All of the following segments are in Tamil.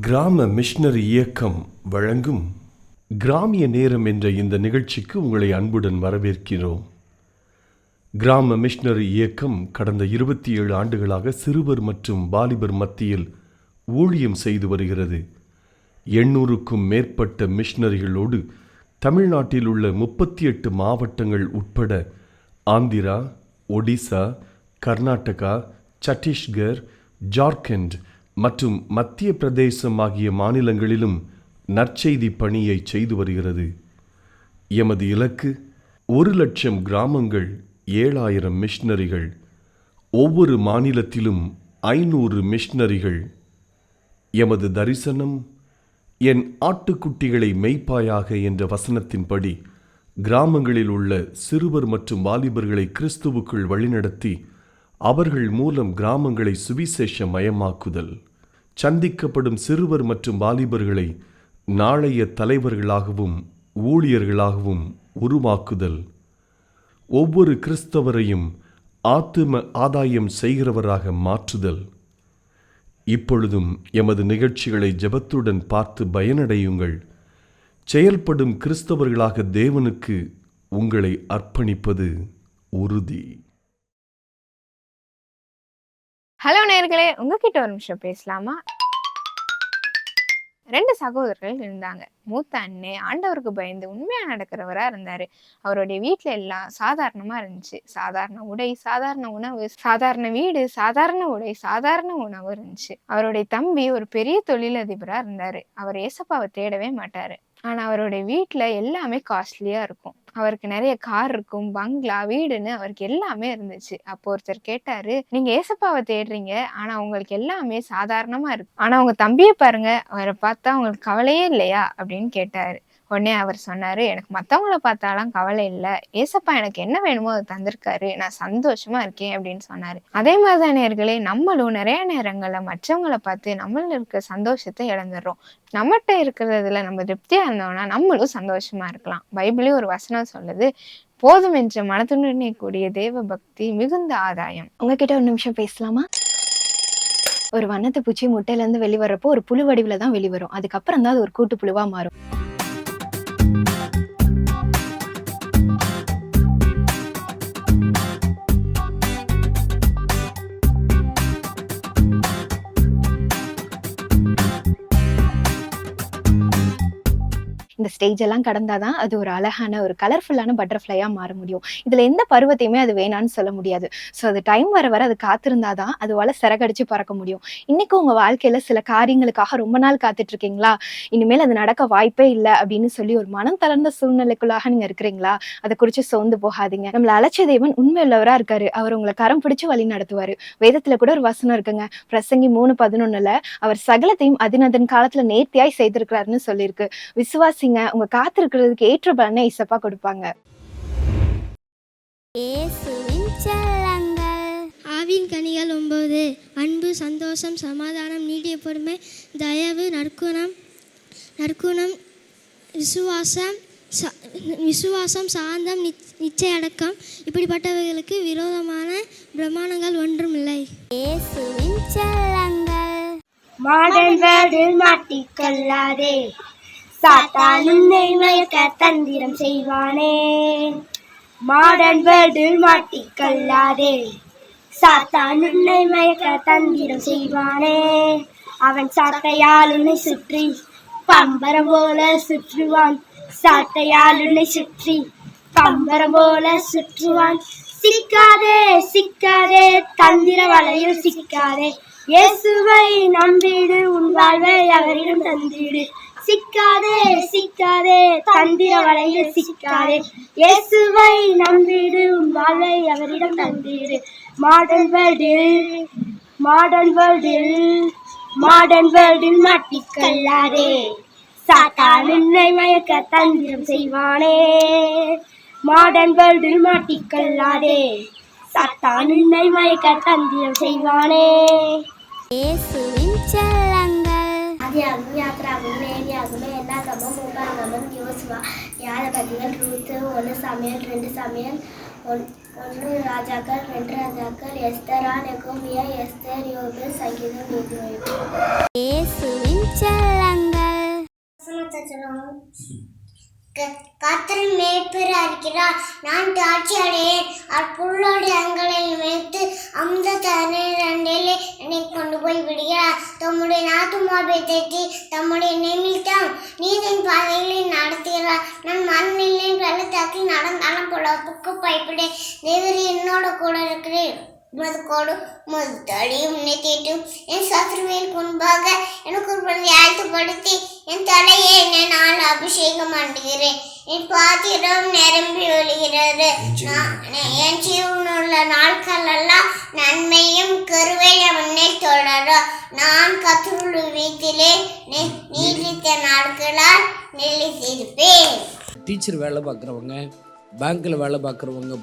கிராம மிஷனரி இயக்கம் வழங்கும் கிராமிய நேரம் என்ற இந்த நிகழ்ச்சிக்கு உங்களை அன்புடன் வரவேற்கிறோம். கிராம மிஷனரி இயக்கம் கடந்த 27 ஆண்டுகளாக சிறுவர் மற்றும் வாலிபர் மத்தியில் ஊழியம் செய்து வருகிறது. 800க்கும் மேற்பட்ட மிஷனரிகளோடு தமிழ்நாட்டில் உள்ள 38 மாவட்டங்கள் உட்பட ஆந்திரா, ஒடிசா, கர்நாடகா, சத்தீஸ்கர், ஜார்க்கண்ட் மற்றும் மத்திய பிரதேசம் ஆகிய மாநிலங்களிலும் நற்செய்தி பணியை செய்து வருகிறது. எமது இலக்கு 1,00,000 கிராமங்கள், 7,000 மிஷனரிகள், ஒவ்வொரு மாநிலத்திலும் 500 மிஷனரிகள். எமது தரிசனம் என் ஆட்டுக்குட்டிகளை மேய்ப்பாயாக என்ற வசனத்தின்படி கிராமங்களில் உள்ள சிறுவர் மற்றும் வாலிபர்களை கிறிஸ்துவுக்குள் வழிநடத்தி அவர்கள் மூலம் கிராமங்களை சுவிசேஷ மயமாக்குதல், சந்திக்கப்படும் சிறுவர் மற்றும் வாலிபர்களை நாளைய தலைவர்களாகவும் ஊழியர்களாகவும் உருவாக்குதல், ஒவ்வொரு கிறிஸ்தவரையும் ஆத்தும ஆதாயம் செய்கிறவராக மாற்றுதல். இப்பொழுதும் எமது நிகழ்ச்சிகளை ஜெபத்துடன் பார்த்து பயனடையுங்கள். செயல்படும் கிறிஸ்தவர்களாக தேவனுக்கு உங்களை அர்ப்பணிப்பது உறுதி. ஹலோ நேயர்களே, உங்ககிட்ட ஒரு நிமிஷம் பேசலாமா? 2 சகோதரர்கள் இருந்தாங்க. மூத்த அண்ணே ஆண்டவருக்கு பயந்து உண்மையா நடக்கிறவரா இருந்தாரு. அவருடைய வீட்டுல எல்லாம் சாதாரணமா இருந்துச்சு. சாதாரண உடை, சாதாரண உணவு, சாதாரண வீடு, சாதாரண உடை, சாதாரண உணவு இருந்துச்சு. அவருடைய தம்பி ஒரு பெரிய தொழிலதிபரா இருந்தாரு. அவர் ஏசப்பாவை தேடவே மாட்டாரு. ஆனா அவருடைய வீட்டுல எல்லாமே காஸ்ட்லியா இருக்கும். அவருக்கு நிறைய கார் இருக்கும், பங்களா, வீடுன்னு அவருக்கு எல்லாமே இருந்துச்சு. அப்போ ஒருத்தர் கேட்டாரு, நீங்க ஏசப்பாவை தேடுறீங்க, ஆனா உங்களுக்கு எல்லாமே சாதாரணமா இருக்கு, ஆனா உங்க தம்பியை பாருங்க, அவரை பார்த்தா உங்களுக்கு கவலையே இல்லையா அப்படின்னு கேட்டாரு. உடனே அவர் சொன்னாரு, எனக்கு மற்றவங்கள பார்த்தாலாம் கவலை இல்லை, ஏசப்பா எனக்கு என்ன வேணுமோ அதை தந்திருக்காரு, நான் சந்தோஷமா இருக்கேன் அப்படின்னு சொன்னாரு. அதே மாதிரிதான் நேயர்களே, நம்மளும் நிறைய நேரங்கள்ல மற்றவங்களை பார்த்து நம்மள இருக்க சந்தோஷத்தை இழந்துடுறோம். நம்மகிட்ட இருக்கிறதுல நம்ம திருப்தியா இருந்தோம்னா நம்மளும் சந்தோஷமா இருக்கலாம். பைபிளையும் ஒரு வசனம் சொல்லுது, போதும் என்ற மனத்துடனே கூடிய தேவ பக்தி மிகுந்த ஆதாயம். உங்ககிட்ட ஒரு நிமிஷம் பேசலாமா? ஒரு வண்ணத்து பூச்சி முட்டையில இருந்து வெளிவரப்போ ஒரு புழு வடிவுல தான் வெளிவரும். அதுக்கப்புறம் தான் அது ஒரு கூட்டு புழுவா மாறும். இந்த ஸ்டேஜ் எல்லாம் கடந்தாதான் அது ஒரு அழகான ஒரு கலர்ஃபுல்லான பட்டர்ஃப்ளையா மாற முடியும். இதுல எந்த பருவத்தையுமே அது வேணான்னு சொல்ல முடியாது. ஸோ அது டைம் வர வர அது காத்திருந்தாதான் அதுவால சிறகடிச்சு பறக்க முடியும். இன்னைக்கு உங்க வாழ்க்கையில சில காரியங்களுக்காக ரொம்ப நாள் காத்துட்டு இருக்கீங்களா? இனிமேல் அது நடக்க வாய்ப்பே இல்லை அப்படின்னு சொல்லி ஒரு மனம் தளர்ந்த சூழ்நிலைக்குள்ளாக நீங்க இருக்கிறீங்களா? அதை குறிச்சு சோர்ந்து போகாதீங்க. நம்மள அழைச்ச தேவன் உண்மையுள்ளவரா இருக்காரு. அவர் உங்களை கரம் பிடிச்சு வழி நடத்துவாரு. வேதத்துல கூட ஒரு வசனம் இருக்குங்க, பிரசங்கி 3:11 அவர் சகலத்தையும் அதன் காலத்துல நேர்த்தியாய் செய்திருக்கிறாருன்னு சொல்லியிருக்கு. விசுவாசி, உங்க காத்திருக்கிறதுக்கு ஏற்ற பலனை இசப்பா கொடுப்பாங்க. ஆவின் கனிகள் 9: அன்பு, சந்தோஷம், சமாதானம், நீடிய பொறுமை, தயவு, நற்குணம், விசுவாசம், சாந்தம், நிச்சய அடக்கம். இப்படிப்பட்டவைகளுக்கு விரோதமான பிரமாணங்கள் ஒன்றும் இல்லை. மாடர்ன் வேர்ல்டில் மாட்டிக்கொள்ளாதே, சாத்தான் உன்னை மயக்க தந்திரம் செய்வானே. மாடர்ன் வேர்ல்டில் மாட்டிக்கொள்ளாதே, சாத்தான் உன்னை மயக்க தந்திரம் செய்வானே. அவன் சாட்டையால் உன்னை சுற்றி பம்பரம் போல சுற்றுவான், சாட்டையால் உன்னை சுற்றி பம்பரம் போல சுற்றுவான். சிக்காதே சிக்காதே, தந்திர வலையில் சிக்காதே, இயேசுவை நம்பிடு, உன் வாழ்வை அவரிடம் தந்திடு. சிக்காதே சிக்காதே, தந்திர வலையில் சிக்காதே, இயேசுவை நம்பிடு, உன் வாழ்வை அவரிடம் தந்திடு. மாடர்ன் வேர்ல்டில் மாட்டிக்கொள்ளாதே, சாத்தான் உன்னை மயக்க தந்திரம் செய்வானே. மாடர்ன் வேர்ல்டில் மாட்டிக்கொள்ளாதே, சாத்தான் உன்னை மயக்க தந்திரம் செய்வானே. ஆதியாகமம், யாத்திராகமம், லேவியாகமம், என்னாகமம், உபாகமம், யோசுவா, ஞானபதிகள், ரூத்து, 1 சாமுவேல், 2 சாமுவேல், ஒன்று ராஜாக்கள், 2 ராஜாக்கள், எஸ்தரா, நெகோமியா, எஸ்தர், யோபு, சங்கீதம், நீதிமொழிகள். இயேசுவின் செல்லங்கள். கர்த்தர் மேய்ப்பராக இருக்கிறார், நான் தாட்சி அடையேன். புல்லோடு அங்களில் மேய்த்து அந்த தண்ணீரிலே என்னை கொண்டு போய் விடுகிறார். தம்முடைய நாத்துமாவை தேற்றி தம்முடைய நிமித்தம் நீதியின் பாதைகளில் நடத்துகிறார். நான் மண்ணிலின் பள்ளத்தாக்கில் நடந்தாலும் பொல்லாப்புக்கு பயப்படேன். தேவரீர் என்னோட கூட இருக்கிறேன். உமது கோடும் உமது தடியும் என்னை தேற்றும். என் சத்துருவின் முன்பாக எனக்கு ஒரு பந்தி ஆயத்தப்படுத்தி என் தலையை நான் அபிஷேகம் பண்ணுகிறேன். என் பாத்திரம் நிரம்பி ஒழுகிறது. என் ஜீவனுள்ள நாட்கள் எல்லாம் நன்மையும் கருவையும் என்னை தொடரும். நான் கர்த்தருடைய வீட்டிலே நீடித்த நாட்களால் நிலைத்திருப்பேன். டீச்சர் வேலை பார்க்குறவங்க, பேங்க்கில் வேலை பார்க்குறவங்க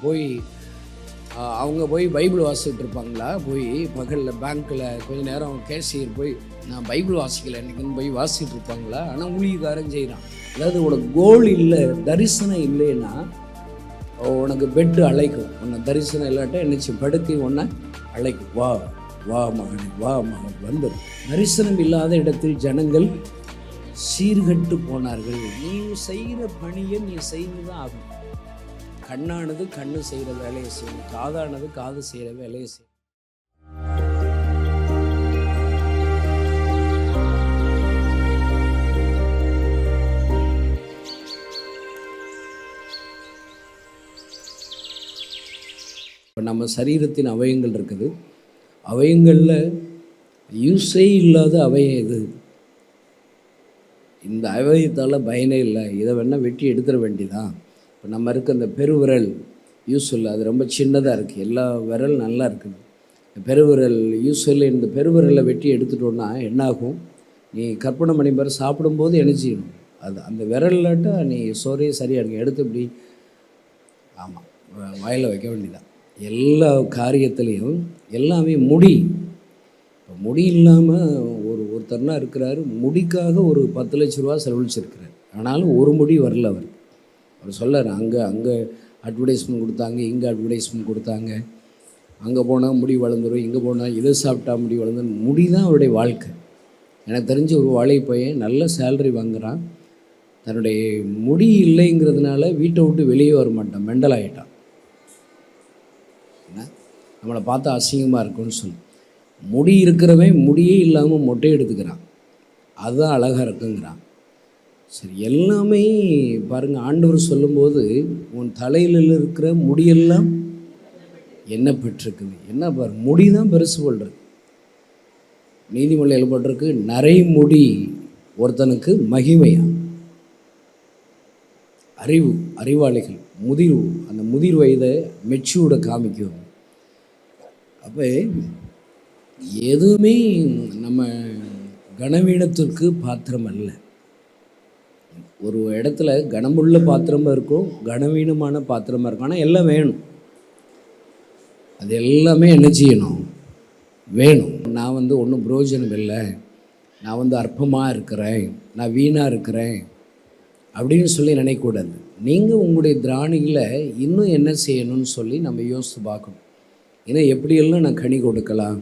அவங்க போய் பைபிள் வாசிக்கிட்டு இருப்பாங்களா? போய் பகலில் பேங்க்கில் கொஞ்சம் நேரம் கேஷியர் போய் நான் பைபிள் வாசிக்கலை இன்றைக்குன்னு போய் வாசிக்கிட்டு இருப்பாங்களா? ஆனால் ஊழியக்காரன் செய்கிறான். அதாவது உனக்கு கோல் இல்லை, தரிசனம் இல்லைன்னா உனக்கு பெட்டு அழைக்கும். உன்னை தரிசனம் இல்லாட்டா என்னச்சு படுக்கை ஒன்றை அழைக்கும். வா வா மகனே, வா மகன் வந்துடும். தரிசனம் இல்லாத இடத்தில் ஜனங்கள் சீர்கட்டு போனார்கள். நீ செய்கிற பணியை நீ செய்து தான் ஆகும். கண்ணானது கண்ணு செய்கிற வேலையை செய்யும், காதானது காது செய்கிற வேலையை செய்யும். இப்போ நம்ம சரீரத்தின் அவயங்கள் இருக்குது. அவயங்களில் யூஸே இல்லாத அவயம் எது? இந்த அவயத்தால் பயனே இல்லை, இதை வேணால் வெட்டி எடுத்துட வேண்டிதான். இப்போ நம்ம இருக்க இந்த பெருவிரல் யூஸ் இல்லை, அது ரொம்ப சின்னதாக இருக்குது. எல்லா விரல் நல்லா இருக்குது. பெருவிரல் யூஸ் இல்லை. இந்த பெருவிரலை வெட்டி எடுத்துட்டோன்னா என்னாகும்? நீ கற்பனை பண்ணி பாரு, சாப்பிடும்போது என்ன செய்யணும்? அது அந்த விரல்லாட்டா நீ சோறே சரியாக இருக்கும். எடுத்து இப்படி ஆமாம் வாயில் வைக்க வேண்டியதான். எல்லா காரியத்துலேயும் எல்லாமே முடி. இப்போ முடி இல்லாமல் ஒருத்தர்னா இருக்கிறாரு, முடிக்காக ஒரு 10 லட்ச ரூபா செலவழிச்சிருக்கிறார். ஆனாலும் ஒரு முடி வரல அவருக்கு. அவர் சொல்லார், அங்கே அட்வர்டைஸ்மெண்ட் கொடுத்தாங்க, இங்கே அட்வர்டைஸ்மெண்ட் கொடுத்தாங்க, அங்கே போனால் முடி வளர்ந்துடும், இங்கே போனால் இதை சாப்பிட்டா முடி வளர்ந்துடும். முடி தான் அவருடைய வாழ்க்கை. எனக்கு தெரிஞ்ச ஒரு வாழை பையன் நல்ல சேலரி வாங்குகிறான், தன்னுடைய முடி இல்லைங்கிறதுனால வீட்டை விட்டு வெளியே வர மாட்டான், மெண்டல் ஆகிட்டான். என்ன நம்மளை பார்த்தா அசிங்கமாக இருக்குன்னு சொல்லி முடி இருக்கிறவன் முடியே இல்லாமல் மொட்டை எடுத்துக்கிறான், அதுதான் அழகாக இருக்குங்கிறான். சரி, எல்லாமே பாருங்கள், ஆண்டவர் சொல்லும்போது உன் தலையில் இருக்கிற முடியெல்லாம் என்ன பெற்றிருக்குது. என்ன பாரு, முடி தான் பெருசு போல்றது. நீதிமொழியில் போட்டிருக்கு, நரைமுடி ஒருத்தனுக்கு மகிமையா. அறிவாளிகள் முதிர்வு, அந்த முதிர் வயதை மெச்சூர்டை காமிக்கும். அப்போ எதுவுமே நம்ம கனவீனத்திற்கு பாத்திரம் அல்ல. ஒரு இடத்துல கனமுள்ள பாத்திரமாக இருக்கும், கனவீனமான பாத்திரமாக இருக்கும். ஆனால் எல்லாம் வேணும். அது எல்லாமே என்ன செய்யணும்? வேணும். நான் ஒன்றும் பிரயோஜனம் இல்லை, நான் அற்பமாக இருக்கிறேன், நான் வீணாக இருக்கிறேன் அப்படின்னு சொல்லி நினைக்கக்கூடாது. நீங்கள் உங்களுடைய திராணியில் இன்னும் என்ன செய்யணும்னு சொல்லி நம்ம யோசித்து பார்க்கணும். ஏன்னா எப்படியெல்லாம் நான் கனி கொடுக்கலாம்,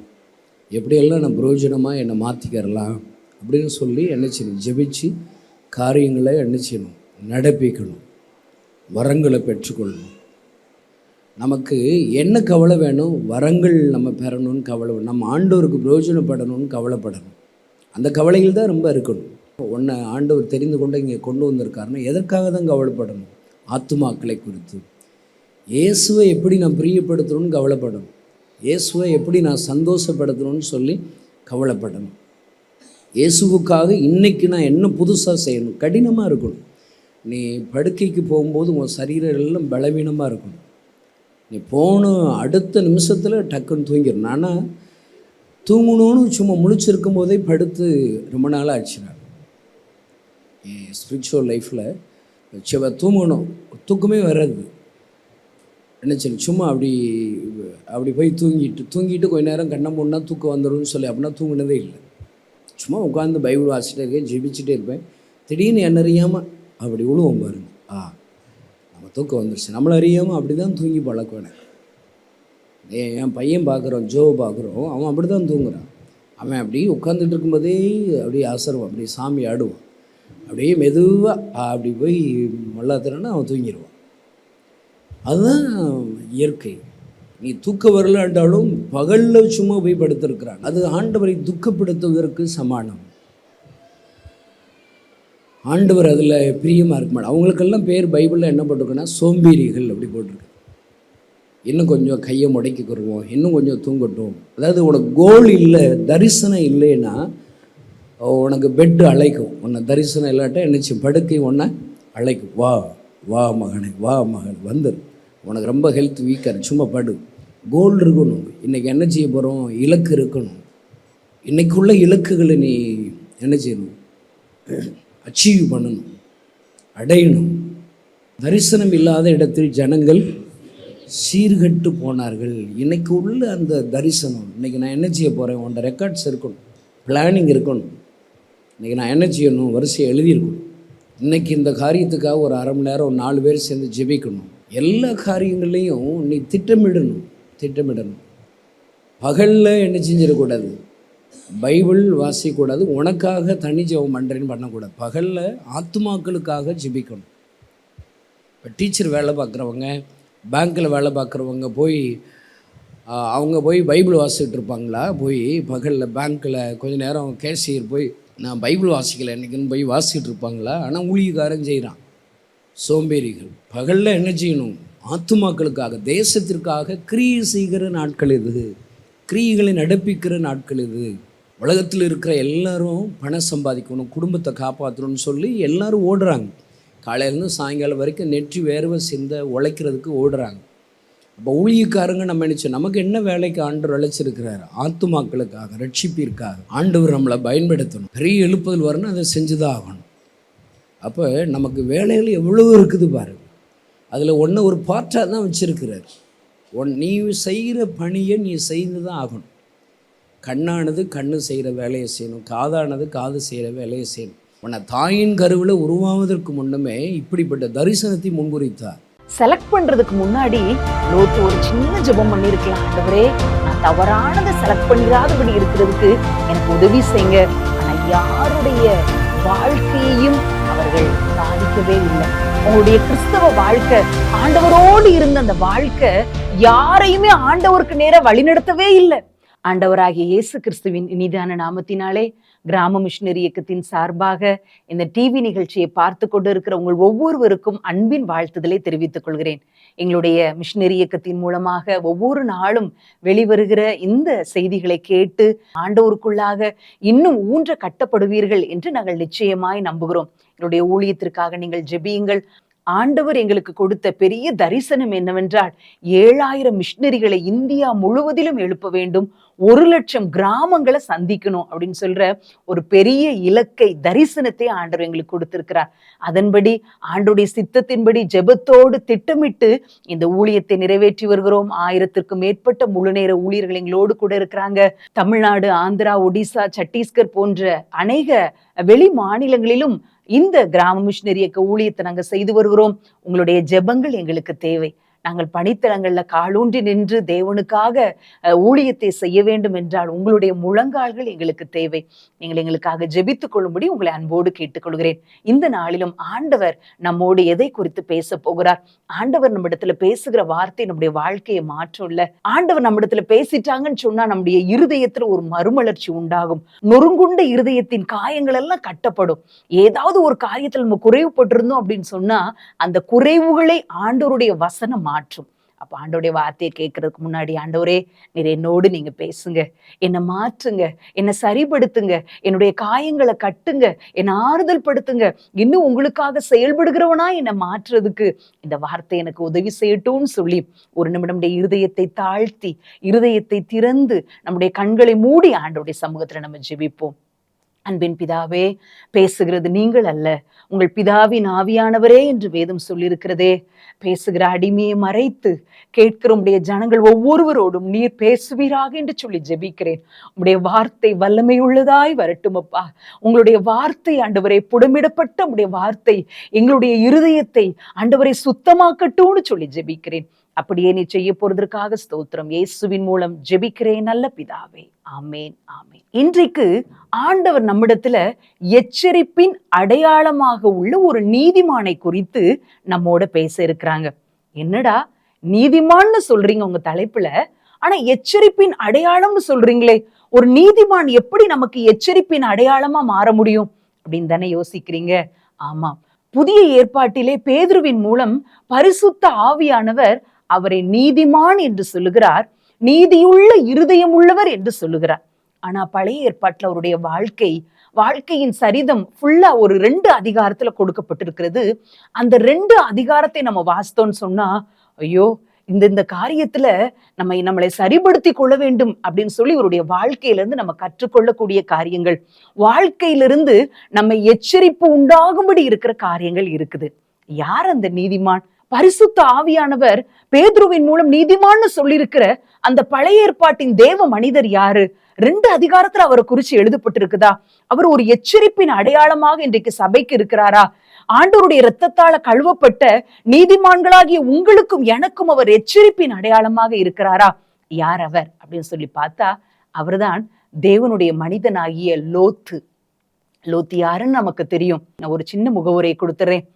எப்படியெல்லாம் நான் பிரயோஜனமாக என்னை மாற்றிக்கிறலாம் அப்படின்னு சொல்லி என்ன செய்யணும்? ஜெபிச்சு காரியங்களை என்ன செய்யணும்? நடப்பிக்கணும், வரங்களை பெற்றுக்கொள்ளணும். நமக்கு என்ன கவலை வேணும்? வரங்கள் நம்ம பெறணும்னு கவலை வேணும், நம்ம ஆண்டவருக்கு பிரயோஜனப்படணும்னு கவலைப்படணும். அந்த கவலையில் தான் ரொம்ப இருக்கணும். ஒன்றை ஆண்டவர் தெரிந்து கொண்டு இங்கே கொண்டு வந்திருக்காருன்னா எதற்காக தான் கவலைப்படணும்? ஆத்துமாக்களை குறித்து, இயேசுவை எப்படி நான் பிரியப்படுத்தணும்னு கவலைப்படணும், இயேசுவை எப்படி நான் சந்தோஷப்படுத்தணும்னு சொல்லி கவலைப்படணும். இயேசுவுக்காக இன்றைக்கி நான் என்ன புதுசாக செய்யணும்? கடினமாக இருக்கணும். நீ படுக்கைக்கு போகும்போது உன் சரீரம் எல்லாம் பலவீனமாக இருக்கணும். நீ போன அடுத்த நிமிஷத்தில் டக்குன்னு தூங்கிடணும். ஆனால் தூங்கணும்னு சும்மா முழிச்சிருக்கும் போதே படுத்து ரொம்ப நாளாக ஆச்சுனாங்க. என் ஸ்பிரிச்சுவல் லைஃப்பில் தூங்கணும், தூக்கமே வர்றது என்ன செய்யணும்? சும்மா அப்படி போய் தூங்கிட்டு கொஞ்ச நேரம் கண்ணை மூடினா தூக்கம் வந்துடும்னு சொல்லி அப்படின்னா தூங்கினதே இல்லை. சும்மா உட்காந்து பைபிள் வாசிச்சுட்டே இருக்கேன், ஜெபிச்சுட்டே இருப்பேன். திடீர்னு என்ன அறியாமல் அப்படி விழுவோம் பாருங்க. நம்ம தூக்கம் வந்துருச்சு. நம்மள அறியாமல் அப்படி தான் தூங்கி பழக்கம் எனக்கு. என் பையன் பார்க்குறோம், ஜோ பார்க்குறோம், அவன் அப்படி தான் தூங்குறான். அவன் அப்படியே உட்காந்துட்டு இருக்கும்போதே அப்படியே அசருவான், அப்படியே சாமி ஆடுவான். அப்படியே மெதுவாக அப்படி போய் மல்லாத்துறன்னா அவன் தூங்கிடுவான். அதுதான் இயற்கை. நீ தூக்க வரலாண்டாலும் பகலில் சும்மா போய் படுத்திருக்கிறான், அது ஆண்டவரை துக்கப்படுத்துவதற்கு சமானம். ஆண்டவர் அதில் பிரியமாக இருக்க மாட்டார். அவங்களுக்கெல்லாம் பேர் பைபிளில் என்ன போட்டிருக்குன்னா சோம்பேறிகள் அப்படி போட்டிருக்கு. இன்னும் கொஞ்சம் கையை முடக்கிக்கிடுவோம், இன்னும் கொஞ்சம் தூங்கட்டும். அதாவது உனக்கு கோல் இல்லை, தரிசனம் இல்லைன்னா உனக்கு பெட்டு அழைக்கும். உன்னை தரிசனம் இல்லாட்டா என்னச்சு படுக்கை ஒன்றை அழைக்கும். வா வா மகனே, வா மகன் வந்துடு, உனக்கு ரொம்ப ஹெல்த் வீக்காக சும்மா படு. கோல் இருக்கணும். இன்றைக்கி என்ன செய்ய போகிறோம்? இலக்கு இருக்கணும். இன்றைக்குள்ள இலக்குகளை நீ என்ன செய்யணும்? அச்சீவ் பண்ணணும், அடையணும். தரிசனம் இல்லாத இடத்தில் ஜனங்கள் சீர்கட்டு போனார்கள். இன்றைக்கி உள்ள அந்த தரிசனம், இன்றைக்கி நான் என்ன செய்ய போகிறேன், உன்ட ரெக்கார்ட்ஸ் இருக்கணும், பிளானிங் இருக்கணும். இன்றைக்கி நான் என்ன செய்யணும், வரிசையை எழுதியிருக்கணும். இன்றைக்கி இந்த காரியத்துக்காக ஒரு அரை மணி நேரம் 4 பேர் சேர்ந்து ஜெபிக்கணும். எல்லா காரியங்கள்லேயும் நீ திட்டமிடணும். பகலில் என்ன செஞ்சிடக்கூடாது, பைபிள் வாசிக்கக்கூடாது, உனக்காக தனி ஜெபம் பண்ணுறேன்னு பண்ணக்கூடாது. பகலில் ஆத்துமாக்களுக்காக ஜெபிக்கணும். இப்போ டீச்சர் வேலை பார்க்குறவங்க, பேங்க்கில் வேலை பார்க்குறவங்க அவங்க போய் பைபிள் வாசிக்கிட்டு இருப்பாங்களா? போய் பகலில் பேங்க்கில் கொஞ்சம் நேரம் கேஷியர் போய் நான் பைபிள் வாசிக்கலை என்றைக்குன்னு போய் வாசிக்கிட்டு இருப்பாங்களா? ஆனால் ஊழியக்காரன் செய்கிறான். சோம்பேறிகள். பகலில் என்ன செய்யணும்? ஆத்துமாக்களுக்காக, தேசத்திற்காக கிரியை செய்கிற நாட்கள் இது, கிரியைகளை நடப்பிக்கிற நாட்கள் இது. உலகத்தில் இருக்கிற எல்லாரும் பணம் சம்பாதிக்கணும், குடும்பத்தை காப்பாற்றணும்னு சொல்லி எல்லாரும் ஓடுறாங்க. காலையிலேருந்து சாயங்காலம் வரைக்கும் நெற்றி வேர்வை சிந்த உழைக்கிறதுக்கு ஓடுறாங்க. அப்போ ஊழியக்காரங்க நம்ம நினச்சோம், நமக்கு என்ன வேலைக்கு ஆண்டவர் அழைச்சிருக்கிறார்? ஆத்துமாக்களுக்காக, ரட்சிப்பிற்காக ஆண்டவர் நம்மளை பயன்படுத்தணும். பெரிய எழுப்புதல் வரணும், அதை செஞ்சுதான் ஆகணும். அப்போ நமக்கு வேலைகள் எவ்வளோ இருக்குது பாருங்கள். அதில் ஒன்று ஒரு பார்ட்டாக தான் வச்சுருக்கிறார். நீ செய்கிற பணியை நீ செய்து தான் ஆகணும். கண்ணானது கண்ணு செய்கிற வேலையை செய்யணும், காதானது காது செய்கிற வேலையை செய்யணும். உன்னை தாயின் கருவில் உருவாவதற்கு முன்னமே இப்படிப்பட்ட தரிசனத்தை முன்குறித்தார். செலக்ட் பண்றதுக்கு முன்னாடி லோத்து ஒரு சின்ன ஜெபம் பண்ணிருக்கலாம். ஆண்டவரே, நான் தவறானதை செலக்ட் பண்ணிடாதபடி இருக்கிறதுக்கு எனக்கு உதவி செய்யுங்க. ஆனா யாருடைய வாழ்க்கையையும் அவர்கள் சாதிக்கவே இல்லை. உங்களுடைய கிறிஸ்தவ வாழ்க்கை, ஆண்டவரோடு இருந்த அந்த வாழ்க்கை யாரையுமே ஆண்டவருக்கு நேரா வழிநடத்தவே இல்லை. ஆண்டவராகிய இயேசு கிறிஸ்துவின் இனிதான நாமத்தினாலே கிராம மிஷனரி இயக்கத்தின் சார்பாக இந்த டிவி நிகழ்ச்சியை பார்த்து கொண்டு இருக்கிற உங்கள் ஒவ்வொருவருக்கும் அன்பின் வாழ்த்துதலை தெரிவித்துக் கொள்கிறேன். எங்களுடைய மிஷனரி இயக்கத்தின் மூலமாக ஒவ்வொரு நாளும் வெளிவருகிற இந்த செய்திகளை கேட்டு ஆண்டவருக்குள்ளாக இன்னும் ஊன்ற கட்டப்படுவீர்கள் என்று நாங்கள் நிச்சயமாய் நம்புகிறோம். எங்களுடைய ஊழியத்திற்காக நீங்கள் ஜெபியுங்கள். ஆண்டவர் எங்களுக்கு கொடுத்த பெரிய தரிசனம் என்னவென்றால் 7000 மிஷனரிகளை இந்தியா முழுவதிலும் எழுப்ப வேண்டும், 1,00,000 கிராமங்களை சந்திக்கணும் அப்படின்னு சொல்ற ஒரு பெரிய இலக்கை, தரிசனத்தை ஆண்டவர் எங்களுக்கு கொடுத்திருக்கிறார். அதன்படி ஆண்டவருடைய சித்தத்தின்படி ஜெபத்தோடு திட்டமிட்டு இந்த ஊழியத்தை நிறைவேற்றி வருகிறோம். 1000க்கும் மேற்பட்ட முழுநேர ஊழியர்கள் எங்களோடு கூட இருக்கிறாங்க. தமிழ்நாடு, ஆந்திரா, ஒடிசா, சத்தீஸ்கர் போன்ற அநேக வெளி மாநிலங்களிலும் இந்த கிராம மிஷனரி இயக்க ஊழியத்தை நாங்கள் செய்து வருகிறோம். உங்களுடைய ஜெபங்கள் எங்களுக்கு தேவை. நாங்கள் பணித்தளங்கள்ல காலூன்றி நின்று தேவனுக்காக ஊழியத்தை செய்ய வேண்டும் என்றால் உங்களுடைய முழங்கால்கள் எங்களுக்கு தேவை. நீங்கள் எங்களுக்காக ஜெபித்துக் கொள்ளும்படி உங்களை அன்போடு கேட்டுக்கொள்கிறேன். இந்த நாளிலும் ஆண்டவர் நம்மோடு எதை குறித்து பேச போகிறார்? ஆண்டவர் நம்ம இடத்துல பேசுகிற வார்த்தை நம்முடைய வாழ்க்கையை மாற்றும் இல்ல. ஆண்டவர் நம்ம இடத்துல பேசிட்டாங்கன்னு சொன்னா நம்முடைய இருதயத்துல ஒரு மறுமலர்ச்சி உண்டாகும். நொறுங்குண்ட இருதயத்தின் காயங்கள் எல்லாம் கட்டப்படும். ஏதாவது ஒரு காரியத்துல நம்ம குறைவுபட்டிருந்தோம் அப்படின்னு சொன்னா அந்த குறைவுகளை ஆண்டவருடைய வசனம் மாற்றும். அப்ப ஆண்டவருடைய வார்த்தையை கேட்கறதுக்கு முன்னாடி, ஆண்டவரே நீர் என்னோடு நீங்க பேசுங்க, என்னை மாற்றுங்க, என்னை சரிப்படுத்துங்க, என்னுடைய காயங்களை கட்டுங்க, என்னை ஆறுதல் படுத்துங்க, இன்னும் உங்களுக்காக செயல்படுகிறவனா என்னை மாற்றுறதுக்கு இந்த வார்த்தை எனக்கு உதவி செய்யட்டும்னு சொல்லி ஒரு நிமிடம் நம்முடைய இருதயத்தை தாழ்த்தி, இருதயத்தை திறந்து, நம்முடைய கண்களை மூடி ஆண்டவருடைய சமூகத்துல நம்ம ஜெபிப்போம். அன்பின் பிதாவே, பேசுகிறது நீங்கள் அல்ல, உங்கள் பிதாவின் ஆவியானவரே என்று வேதம் சொல்லியிருக்கிறதே. பேசுகிற அடிமையை மறைத்து கேட்கிற உடைய ஜனங்கள் ஒவ்வொருவரோடும் நீர் பேசுவீராக என்று சொல்லி ஜெபிக்கிறேன். உடைய வார்த்தை வல்லமையுள்ளதாய் வரட்டும் அப்பா. உங்களுடைய வார்த்தை ஆண்டவரை, புடமிடப்பட்ட உடைய வார்த்தை எங்களுடைய இருதயத்தை ஆண்டவரை சுத்தமாக்கட்டும்னு சொல்லி ஜெபிக்கிறேன். அப்படியே நீ செய்ய போறதற்காக ஸ்தோத்திரம். இயேசுவின் மூலம் ஜெபிக்கிறேன் நல்ல பிதாவே, ஆமேன் ஆமேன். இன்றைக்கு ஆண்டவர் நம்மிடத்துல எச்சரிப்பின் அடையாளமாக உள்ள ஒரு நீதிமானை குறித்து நம்மோட பேச இருக்கிறாங்க. என்னடா நீதிமான்னு சொல்றீங்க உங்க தலைப்புல, ஆனா எச்சரிப்பின் அடையாளம்னு சொல்றீங்களே, ஒரு நீதிமான் எப்படி நமக்கு எச்சரிப்பின் அடையாளமா மாற முடியும் அப்படின்னு தானே யோசிக்கிறீங்க. ஆமா, புதிய ஏற்பாட்டிலே பேதுருவின் மூலம் பரிசுத்த ஆவியானவர் அவரை நீதிமான் என்று சொல்லுகிறார், நீதியுள்ள இருதயம் உள்ளவர் என்று சொல்லுகிறார். ஆனா பழைய ஏற்பாட்டுல அவருடைய வாழ்க்கையின் சரிதம் ஃபுல்லா ஒரு 2 அதிகாரத்துல கொடுக்கப்பட்டிருக்கிறது. அந்த 2 அதிகாரத்தை நம்ம வாசித்தோம்னு சொன்னா, ஐயோ இந்த காரியத்துல நம்மளை சரிபடுத்தி கொள்ள வேண்டும் அப்படின்னு சொல்லி இவருடைய வாழ்க்கையிலிருந்து நம்ம கற்றுக்கொள்ளக்கூடிய காரியங்கள், வாழ்க்கையிலிருந்து நம்ம எச்சரிப்பு உண்டாகும்படி இருக்கிற காரியங்கள் இருக்குது. யார் அந்த நீதிமான்? பரிசுத்த ஆவியானவர் பேதுருவின் மூலம் நீதிமான்னு சொல்லியிருக்கிற அந்த பழைய ஏற்பாட்டின் தேவ மனிதர் யாரு? 2 அதிகாரத்துல அவரை குறிச்சு எழுதப்பட்டிருக்குதா? அவர் ஒரு எச்சரிப்பின் அடையாளமாக இன்றைக்கு சபைக்கு இருக்கிறாரா? ஆண்டவருடைய இரத்தத்தால கழுவப்பட்ட நீதிமான்களாகிய உங்களுக்கும் எனக்கும் அவர் எச்சரிப்பின் அடையாளமாக இருக்கிறாரா? யார் அவர் அப்படின்னு சொல்லி பார்த்தா, அவர்தான் தேவனுடைய மனிதனாகிய லோத்து. லோத்து யாருன்னு நமக்கு தெரியும். நான் ஒரு சின்ன முகவுரையை கொடுத்துறேன்.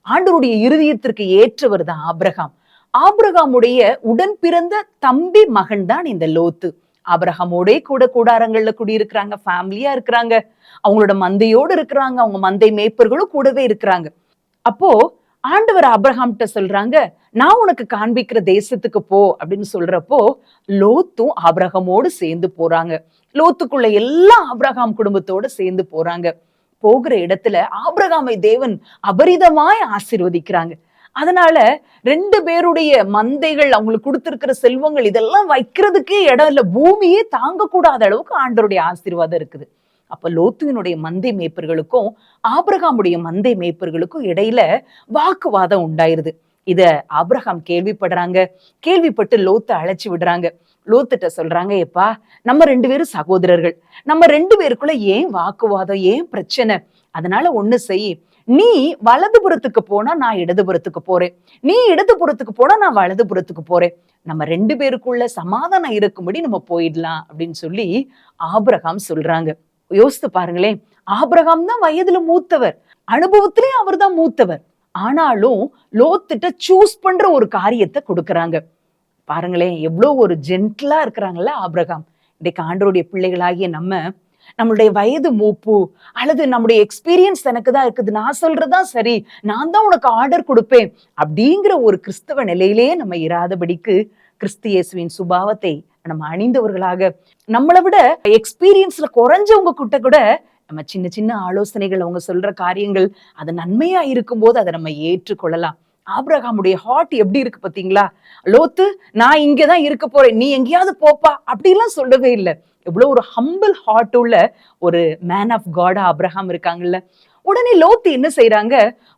ஆண்டவருடைய இருதயத்திற்கு ஏற்றவர் தான் ஆபிரகாம். ஆபிரகாமுடைய உடன் பிறந்த தம்பி மகன் தான் இந்த லோத்து. ஆபிரகாமோட கூட கூடாரங்கள்ல குடியிருக்கிறாங்க, ஃபேமிலியா இருக்கிறாங்க, அவங்களோட மந்தையோடு இருக்கிறாங்க, அவங்க மந்தை மேய்ப்பர்களும் கூடவே இருக்கிறாங்க. அப்போ ஆண்டவர் ஆபிரகாம்கிட்ட சொல்றாங்க, நான் உனக்கு காண்பிக்கிற தேசத்துக்கு போ அப்படின்னு சொல்றப்போ லோத்தும் ஆபிரகாமோடு சேர்ந்து போறாங்க. லோத்துக்குள்ள எல்லாம் ஆபிரகாம் குடும்பத்தோட சேர்ந்து போறாங்க. போகிற இடத்துல ஆபிரகாமை தேவன் அபரிதமாய் ஆசீர்வதிக்கிறாங்க. அதனால 2 பேருடைய மந்தைகள், அவங்களுக்கு கொடுத்திருக்கிற செல்வங்கள், இதெல்லாம் வைக்கிறதுக்கே இடம் இல்ல, பூமியே தாங்க கூடாத அளவுக்கு ஆண்டவருடைய ஆசீர்வாதம் இருக்குது. அப்ப லோத்துவினுடைய மந்தை மேய்ப்பர்களுக்கும் ஆபிரகாமுடைய மந்தை மேய்ப்பர்களுக்கும் இடையில வாக்குவாதம் உண்டாயிருது. இத ஆபிரகாம் கேள்விப்படுறாங்க. கேள்விப்பட்டு லோத்தை அழைச்சி விடுறாங்க. லோத்துட்ட சொல்றாங்க, எப்பா நம்ம 2 பேரும் சகோதரர்கள், நம்ம 2 பேருக்குள்ள ஏன் வாக்குவாதம், ஏன் பிரச்சனை? அதனால ஒண்ணு செய், நீ வலதுபுறத்துக்கு போனா நான் இடதுபுறத்துக்கு போறேன், நீ இடதுபுறத்துக்கு போனா நான் வலதுபுறத்துக்கு போறேன், நம்ம 2 பேருக்குள்ள சமாதானம் இருக்கும்படி நம்ம போயிடலாம் அப்படின்னு சொல்லி ஆபிரகாம் சொல்றாங்க. யோசித்து பாருங்களேன், ஆபிரகாம் தான் வயதுல மூத்தவர், அனுபவத்திலேயே அவர் தான் மூத்தவர். ஆனாலும் லோத்துட்ட சூஸ் பண்ற ஒரு காரியத்தை கொடுக்கறாங்க. பாருங்களேன், எவ்வளவு ஒரு ஜென்டிலா இருக்கிறாங்கல்ல ஆபிரகாம். இன்றைக்கு ஆண்டவருடைய பிள்ளைகளாகிய நம்மளுடைய வயது மூப்பு அல்லது நம்முடைய எக்ஸ்பீரியன்ஸ் எனக்கு தான் இருக்குது, நான் சொல்றதுதான் சரி, நான் தான் உனக்கு ஆர்டர் கொடுப்பேன் அப்படிங்கிற ஒரு கிறிஸ்தவ நிலையிலேயே நம்ம இராதபடிக்கு கிறிஸ்து இயேசுவின் சுபாவத்தை நம்ம அணிந்தவர்களாக, நம்மளை விட எக்ஸ்பீரியன்ஸ்ல குறைஞ்சவங்க கிட்ட கூட நம்ம சின்ன சின்ன ஆலோசனைகள், அவங்க சொல்ற காரியங்கள் அது நன்மையா இருக்கும் போது அதை நம்ம ஏற்றுக்கொள்ளலாம். ஆபிரகாமுடைய ஹார்ட் எப்படி இருக்கு பாத்தீங்களா? லோத்து, நான் இங்கதான் இருக்க போறேன், நீ எங்கேயாவது போப்பா அப்படிலாம் சொல்லவே இல்லை. எவ்வளவு ஒரு ஹம்பிள் ஹார்ட் உள்ள ஒரு மேன் ஆஃப் காட் ஆபிரகாம் இருக்காங்கல்ல. உடனே லோத்து என்ன செய்யறாங்க,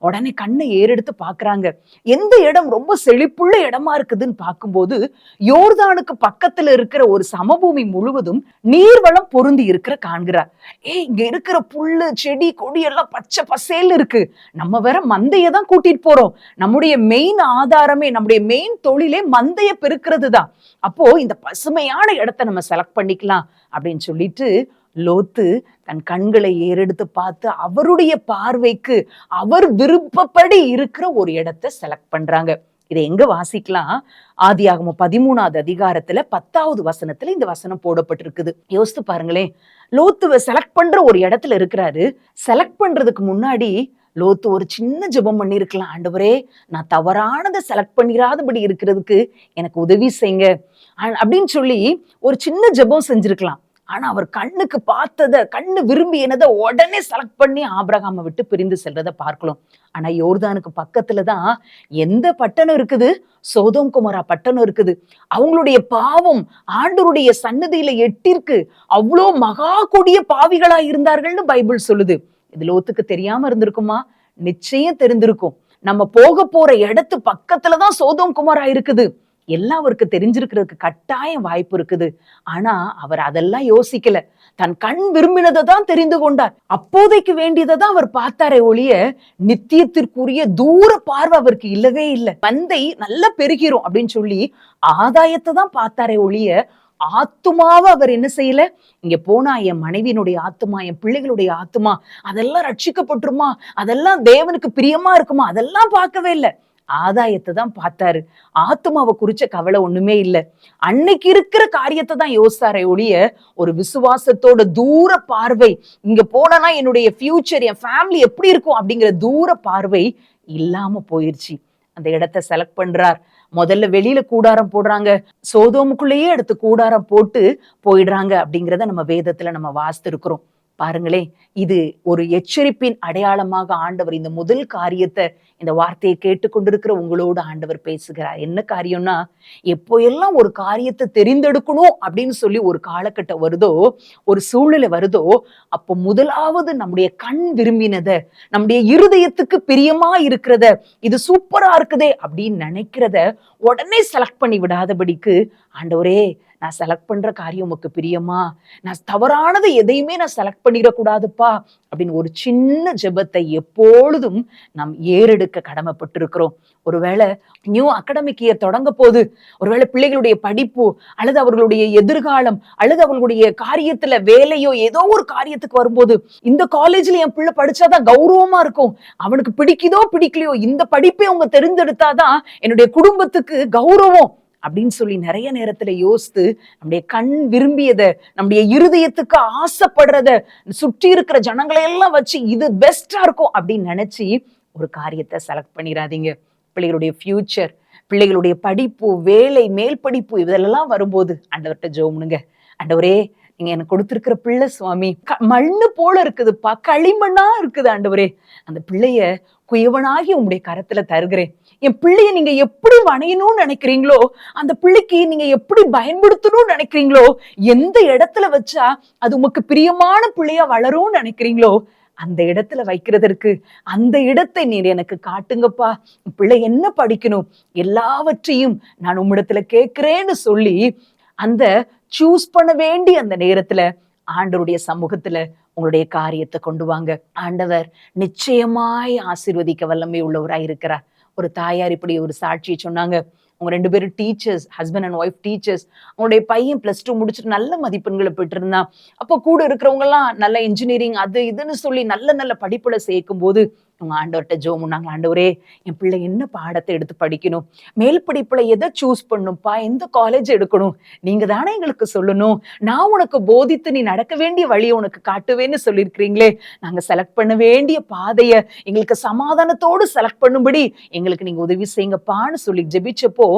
உடனே கண்ணை ஏறெடுத்து பாக்குறாங்க. எந்த இடம் ரொம்ப செழிப்புள்ள இடமா இருக்குதுன்னு பார்க்கும்போது யோர்தானுக்கு பக்கத்துல இருக்கிற ஒரு சமபூமி முழுவதும் நீர்வளம் பொருந்தி இருக்கிற காண்கிறார். இங்க இருக்கிற புல்லு செடி கொடி எல்லாம் பச்சை பசேல் இருக்கு, நம்ம வேற மந்தைய தான் கூட்டிட்டு போறோம், நம்முடைய மெயின் ஆதாரமே, நம்முடைய மெயின் தொழிலே மந்தைய பெருக்கிறது தான், அப்போ இந்த பசுமையான இடத்தை நம்ம செலக்ட் பண்ணிக்கலாம் அப்படின்னு சொல்லிட்டு லோத்து தன் கண்களை ஏறெடுத்து பார்த்து அவருடைய பார்வைக்கு அவர் விருப்பப்படி இருக்கிற ஒரு இடத்தை செலக்ட் பண்றாங்க. இதை எங்க வாசிக்கலாம்? ஆதியாகமம் 13வது அதிகாரத்துல 10வது வசனத்துல இந்த வசனம் போடப்பட்டிருக்குது. யோசித்து பாருங்களேன், லோத்துவை செலக்ட் பண்ற ஒரு இடத்துல இருக்கிறாரு. செலக்ட் பண்றதுக்கு முன்னாடி லோத்து ஒரு சின்ன ஜெபம் பண்ணிருக்கலாம், ஆண்டவரே நான் தவறானதை செலக்ட் பண்ணிராதபடி இருக்கிறதுக்கு எனக்கு உதவி செய்யுங்க அப்படின்னு சொல்லி ஒரு சின்ன ஜெபம் செஞ்சிருக்கலாம். ஆனா அவர் கண்ணுக்கு பார்த்தத, கண்ணு விரும்பியனதை உடனே செலக்ட் பண்ணி ஆபிரகாமை விட்டு பிரிந்து செல்றதை பார்க்கலாம். ஆனா யோர்தானுக்கு பக்கத்துலதான் எந்த பட்டணம் இருக்குது? சோதோம் குமரா பட்டணம் இருக்குது. அவங்களுடைய பாவம் ஆண்டவருடைய சன்னதியில எட்டிருக்கு. அவ்வளோ மகா கொடிய பாவிகளா இருந்தார்கள்னு பைபிள் சொல்லுது. இது லோத்துக்கு தெரியாம இருந்திருக்குமா? நிச்சயம் தெரிந்திருக்கும். நம்ம போக போற இடத்து பக்கத்துலதான் சோதோம் குமரா இருக்குது. எல்லாம் அவருக்கு தெரிஞ்சிருக்கிறதுக்கு கட்டாயம் வாய்ப்பு இருக்குது. ஆனா அவர் அதெல்லாம் யோசிக்கல. தன் கண் விரும்பினதை தான் தெரிந்து கொண்டார். அப்போதைக்கு வேண்டியதை தான் அவர் பார்த்தாரே ஒழிய நித்தியத்திற்குரிய தூர பார்வை அவருக்கு இல்லவே இல்லை. மந்தை நல்லா பெருகிறோம் அப்படின்னு சொல்லி ஆதாயத்தை தான் பார்த்தாரே ஒழிய ஆத்துமாவை அவர் என்ன செய்யல. இங்க போனா என் மனைவியினுடைய ஆத்துமா, என் பிள்ளைகளுடைய ஆத்துமா அதெல்லாம் ரட்சிக்கப்பட்டுருமா, அதெல்லாம் தேவனுக்கு பிரியமா இருக்குமா, அதெல்லாம் பார்க்கவே இல்லை. ஆதாயத்தை தான் பார்த்தாரு. ஆத்துமாவை குறிச்ச கவலை ஒண்ணுமே இல்லை. அன்னைக்கு இருக்கிற காரியத்தை தான் யோசித்தாரே ஒழிய ஒரு விசுவாசத்தோட தூர பார்வை, இங்க போனா என்னுடைய ஃபியூச்சர், என் ஃபேமிலி எப்படி இருக்கும் அப்படிங்கிற தூர பார்வை இல்லாம போயிருச்சு. அந்த இடத்தை செலக்ட் பண்றார். முதல்ல வெளியில கூடாரம் போடுறாங்க, சோதோமுக்குள்ளேயே எடுத்து கூடாரம் போட்டு போயிடுறாங்க அப்படிங்கிறத நம்ம வேதத்துல நம்ம வாசித்து இருக்கிறோம். பாருங்களேன், இது ஒரு எச்சரிப்பின் அடையாளமாக ஆண்டவர் இந்த முதல் காரியத்தை, இந்த வார்த்தையை கேட்டுக்கொண்டிருக்கிற உங்களோடு ஆண்டவர் பேசுகிறார். என்ன காரியம்னா, எப்போ எல்லாம் ஒரு காரியத்தை தெரிந்தெடுக்கணும் அப்படின்னு சொல்லி ஒரு காலகட்டம் வருதோ, ஒரு சூழ்நிலை வருதோ, அப்போ முதலாவது நம்முடைய கண் விரும்பினத, நம்முடைய இருதயத்துக்கு பிரியமா இருக்கிறத, இது சூப்பரா இருக்குதே அப்படின்னு நினைக்கிறத உடனே செலக்ட் பண்ணி விடாதபடிக்கு, ஆண்டவரே நான் செலக்ட் பண்ற காரியம் உமக்கு பிரியமா, நான் தவறானது எதையுமே நான் செலக்ட் பண்ணிடக்கூடாதுப்பா அப்படின்னு ஒரு சின்ன ஜெபத்தை எப்பொழுதும் நாம் ஏறெடுக்க கடமைப்பட்டிருக்கிறோம். ஒருவேளை நியூ அகாடமிக் இயர் தொடங்க போது, ஒருவேளை பிள்ளைகளுடைய படிப்பு அல்லது அவர்களுடைய எதிர்காலம் அல்லது அவர்களுடைய காரியத்துல வேலையோ ஏதோ ஒரு காரியத்துக்கு வரும்போது, இந்த காலேஜ்ல என் பிள்ளை படிச்சாதான் கௌரவமா இருக்கும், அவனுக்கு பிடிக்குதோ பிடிக்கலையோ இந்த படிப்பை அவங்க தெரிந்தெடுத்தாதான் என்னுடைய குடும்பத்துக்கு கௌரவம் அப்படின்னு சொல்லி நிறைய நேரத்துல யோசித்து நம்முடைய கண் விரும்பியதை, நம்முடைய இருதயத்துக்கு ஆசைப்படுறத, சுற்றி இருக்கிற ஜனங்களை எல்லாம் வச்சு இது பெஸ்டா இருக்கும் அப்படின்னு நினைச்சு ஒரு காரியத்தை செலக்ட் பண்ணிடாதீங்க. பிள்ளைகளுடைய ஃபியூச்சர், பிள்ளைகளுடைய படிப்பு, வேலை, மேல் படிப்பு இதெல்லாம் வரும்போது ஆண்டவர்கிட்ட ஜெபம்னுங்க. ஆண்டவரே நீங்க எனக்கு கொடுத்திருக்கிற பிள்ளை சுவாமி மண்ணு போல இருக்குதுப்பா, களிமண்ணா இருக்குது ஆண்டவரே, அந்த பிள்ளைய குயவனாகி உங்களுடைய கரத்துல தருகிறேன். என் பிள்ளைய நீங்க எப்படி வணையணும்னு நினைக்கிறீங்களோ, அந்த பிள்ளைக்கு நீங்க எப்படி பயன்படுத்தணும்னு நினைக்கிறீங்களோ, எந்த இடத்துல வச்சா அது உமக்கு பிரியமான பிள்ளையா வளரும்னு நினைக்கிறீங்களோ அந்த இடத்துல வைக்கிறதற்கு அந்த இடத்தை நீர் எனக்கு காட்டுங்கப்பா. பிள்ளை என்ன படிக்கணும் எல்லாவற்றையும் நான் உம்மிடத்துல கேட்கிறேன்னு சொல்லி அந்த சூஸ் பண்ண வேண்டிய அந்த நேரத்துல ஆண்டவருடைய சமூகத்துல உங்களுடைய காரியத்தை கொண்டு வாங்க. ஆண்டவர் நிச்சயமாய் ஆசீர்வதிக்க வல்லமை உள்ளவராய் இருக்கிறார். ஒரு தாயார் இப்படி ஒரு சாட்சியை சொன்னாங்க. அவங்க 2 பேரும் teachers, husband and wife teachers. அவங்களுடைய பையன் +2 முடிச்சுட்டு நல்ல மதிப்பெண்களை பெற்று இருந்தான். அப்போ கூட இருக்கிறவங்க எல்லாம் நல்ல இன்ஜினியரிங் அது இதுன்னு சொல்லி நல்ல நல்ல படிப்புல சேர்க்கும் போது அவங்க ஆண்டவர்கிட்ட ஜெபம் பண்ணாங்க. ஆண்டவரே என் பிள்ளை என்ன பாடத்தை எடுத்து படிக்கணும், மேல் படிப்புல எதை சூஸ் பண்ணும்ப்பா, எந்த காலேஜ் எடுக்கணும், நீங்க தானே எங்களுக்கு சொல்லணும், நான் உனக்கு போதித்து நீ நடக்க வேண்டிய வழியை உனக்கு காட்டுவேன்னு சொல்லியிருக்கிறீங்களே, நாங்க செலக்ட் பண்ண வேண்டிய பாதைய எங்களுக்கு சமாதானத்தோடு செலக்ட் பண்ணும்படி எங்களுக்கு நீங்க உதவி செய்யுங்கப்பான்னு சொல்லி ஜெபிச்சப்போ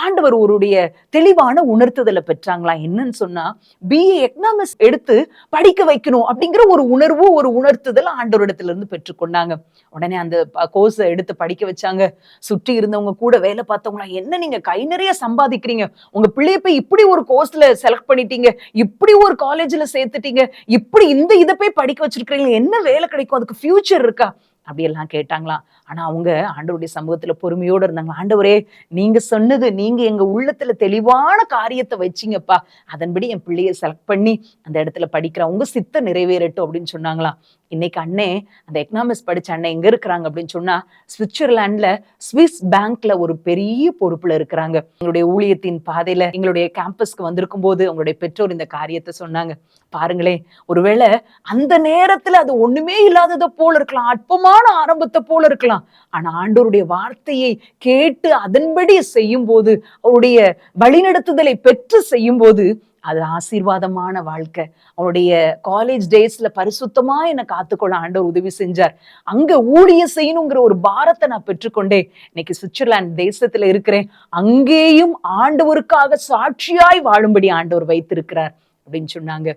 ஆண்டவர் ஒருடைய தெளிவான உணர்த்துதலை பெற்றாங்களா. என்னன்னு சொன்னா, BA எக்கனாமிக்ஸ் எடுத்து படிக்க வைக்கணும் அப்படிங்கிற ஒரு உணர்வு, ஒரு உணர்த்துதல் ஆண்டவரிடத்துல இருந்து பெற்றுக்கொண்டாங்க. உடனே அந்த கோர்ஸ் எடுத்து படிக்க வச்சாங்க. சுற்றி இருந்தவங்க கூட வேலை பார்த்தவங்களா, என்ன நீங்க கை நிறைய சம்பாதிக்கிறீங்க, உங்க பிள்ளைய போய் இப்படி ஒரு கோர்ஸ்ல செலக்ட் பண்ணிட்டீங்க, இப்படி ஒரு காலேஜ்ல சேர்த்துட்டீங்க, இப்படி இந்த இதை போய் படிக்க வச்சிருக்கீங்க, என்ன வேலை கிடைக்கும், அதுக்கு ஃபியூச்சர் இருக்கா அப்படியெல்லாம் கேட்டாங்களாம். ஆனா அவங்க ஆண்டவருடைய சமூகத்துல பொறுமையோடு இருந்தாங்க. ஆண்டவரே நீங்க சொன்னது, நீங்க எங்க உள்ளத்துல தெளிவான காரியத்தை வச்சிங்கப்பா, அதன்படி என் பிள்ளைய செலக்ட் பண்ணி அந்த இடத்துல படிக்கிறேன், உங்க சித்த நிறைவேறட்டும் அப்படின்னு சொன்னாங்களாம். இன்னைக்கு அண்ணே அந்த எக்கனாமிக்ஸ் படிச்ச அண்ணன் எங்க இருக்கிறாங்க அப்படின்னு சொன்னா, சுவிட்சர்லாந்துல ஸ்விஸ் பேங்க்ல ஒரு பெரிய பொறுப்புல இருக்கிறாங்க. எங்களுடைய ஊழியத்தின் பாதையில எங்களுடைய கேம்பஸ்க்கு வந்திருக்கும் போது உங்களுடைய பெற்றோர் இந்த காரியத்தை சொன்னாங்க. பாருங்களேன், ஒருவேளை அந்த நேரத்துல அது ஒண்ணுமே இல்லாததை போல இருக்கலாம், அற்பமான ஆரம்பத்தை போல இருக்கலாம். ஆனா ஆண்டவருடைய வார்த்தையை கேட்டு அதன்படி செய்யும் போது, அவருடைய வழிநடத்துதலை பெற்று செய்யும் போது அது ஆசீர்வாதமான வாழ்க்கை. அவருடைய காலேஜ் டேஸ்ல பரிசுத்தமா என்னை காத்துக்கொள்ள ஆண்டவர் உதவி செஞ்சார். அங்க ஊழிய செய்யணுங்கிற ஒரு பாரத்தை நான் பெற்றுக்கொண்டேன். இன்னைக்கு சுவிட்சர்லாந்து தேசத்துல இருக்கிறேன். அங்கேயும் ஆண்டவருக்காக சாட்சியாய் வாழும்படி ஆண்டவர் வைத்திருக்கிறார் அப்படின்னு சொன்னாங்க.